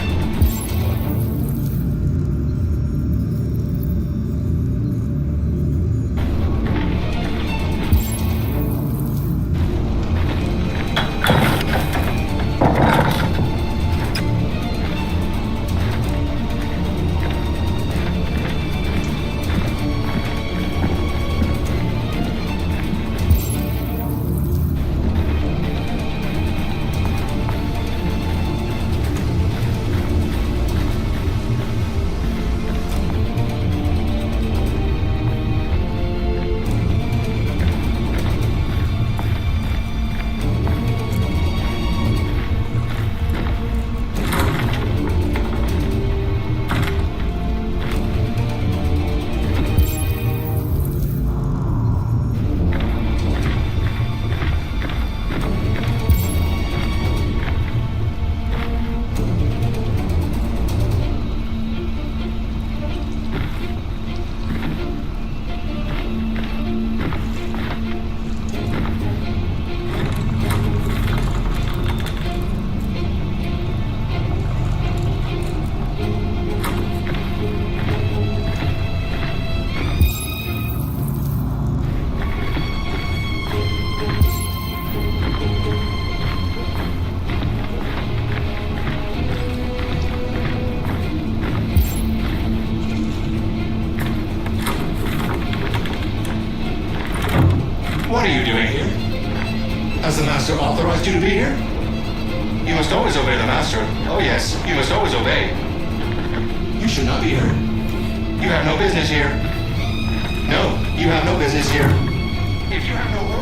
What are you doing here? Has the Master authorized you to be here? You must always obey the Master. Oh yes, you must always obey. You should not be here. You have no business here. No, you have no business here. If you have no order...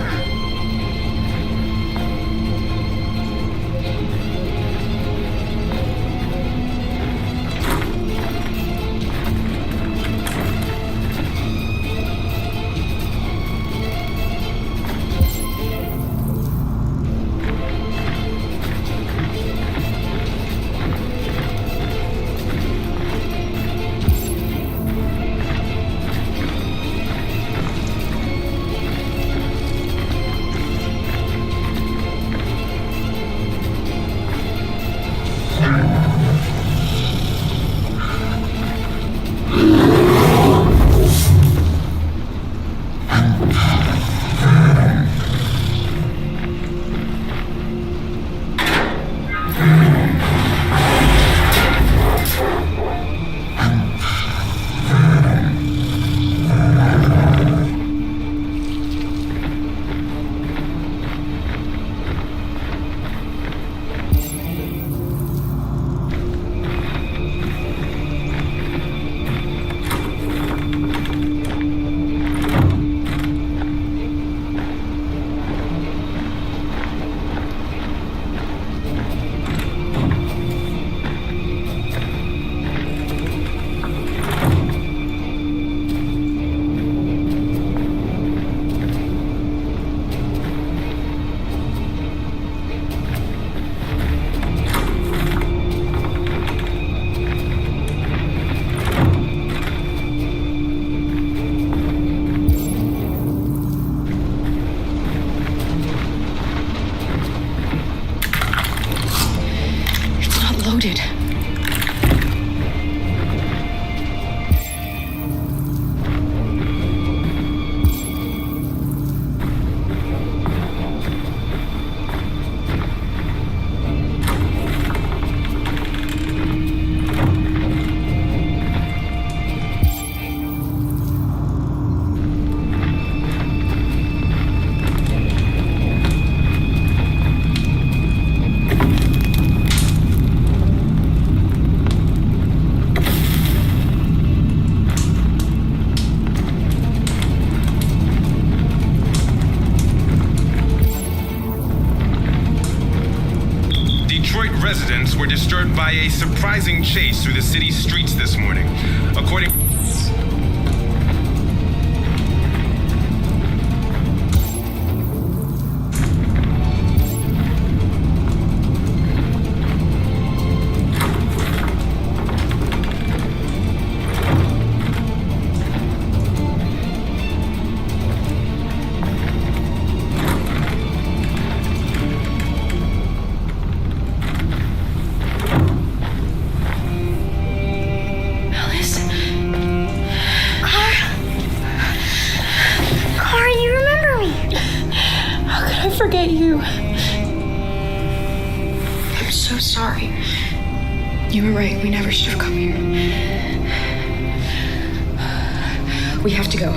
residents were disturbed by a surprising chase through the city's streets this morning. According... Forget you. I'm so sorry. You were right. We never should have come here. We have to go.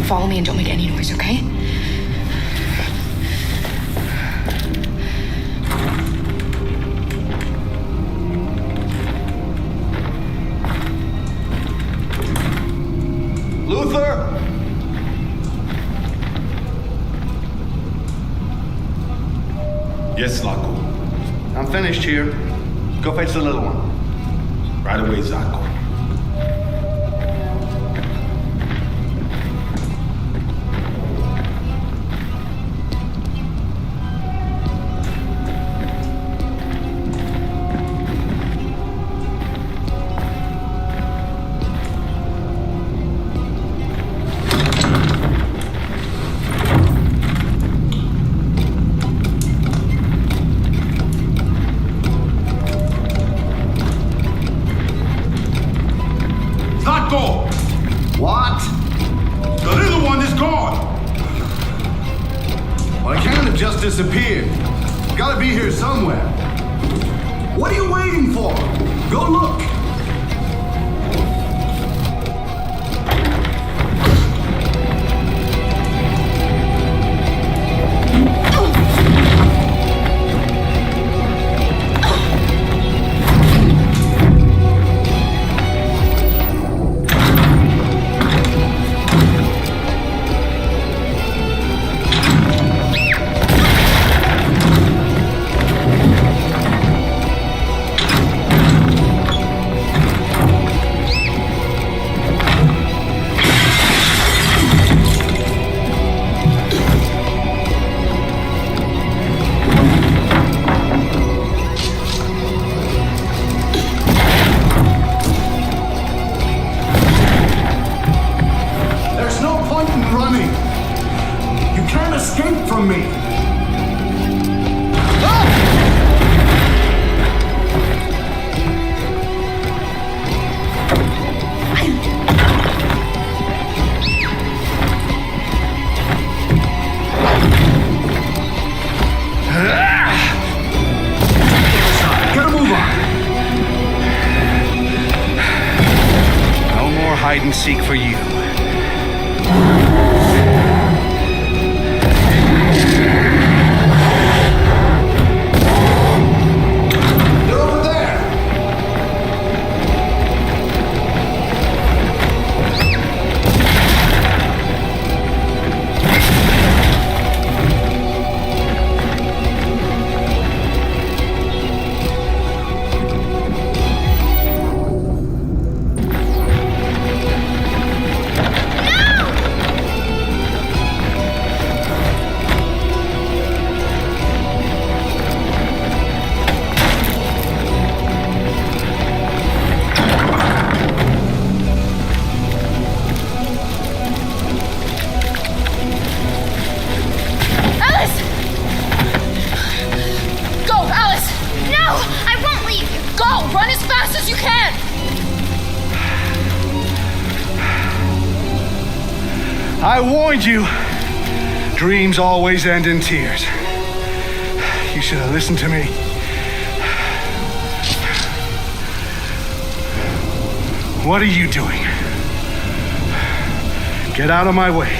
Follow me and don't make any noise, okay? Luther! Yes, Laco. I'm finished here. Go fetch the little one. Right away, Zaco. What? The little one is gone! Well, it can't have just disappeared. Gotta be here somewhere. What are you waiting for? Go look! escape from me. Get a move on. No more hide and seek for you. Run as fast as you can! I warned you. Dreams always end in tears. You should have listened to me. What are you doing? Get out of my way.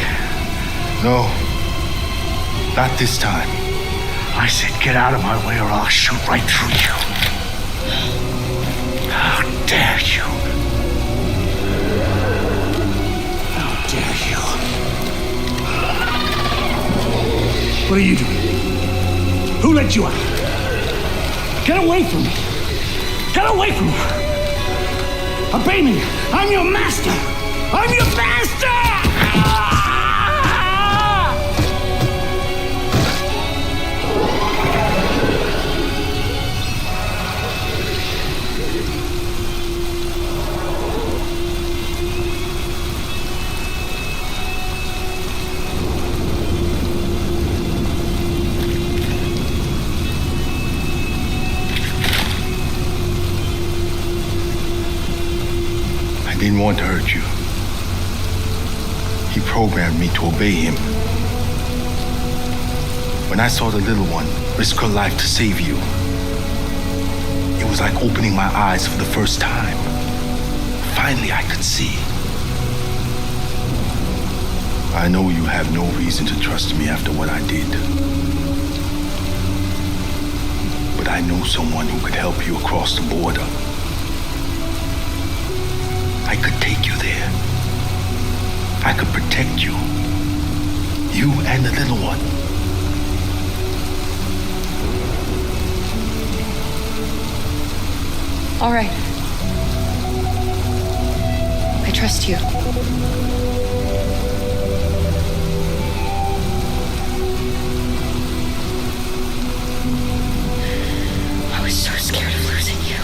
No, not this time. I said get out of my way or I'll shoot right through you. How dare you? How dare you? What are you doing? Who let you out? Get away from me! Get away from me! Obey me! I'm your master! I'm your master! I didn't want to hurt you. He programmed me to obey him. When I saw the little one risk her life to save you, it was like opening my eyes for the first time. Finally, I could see. I know you have no reason to trust me after what I did. But I know someone who could help you across the border. I could take you there. I could protect you. You and the little one. All right. I trust you. I was so scared of losing you.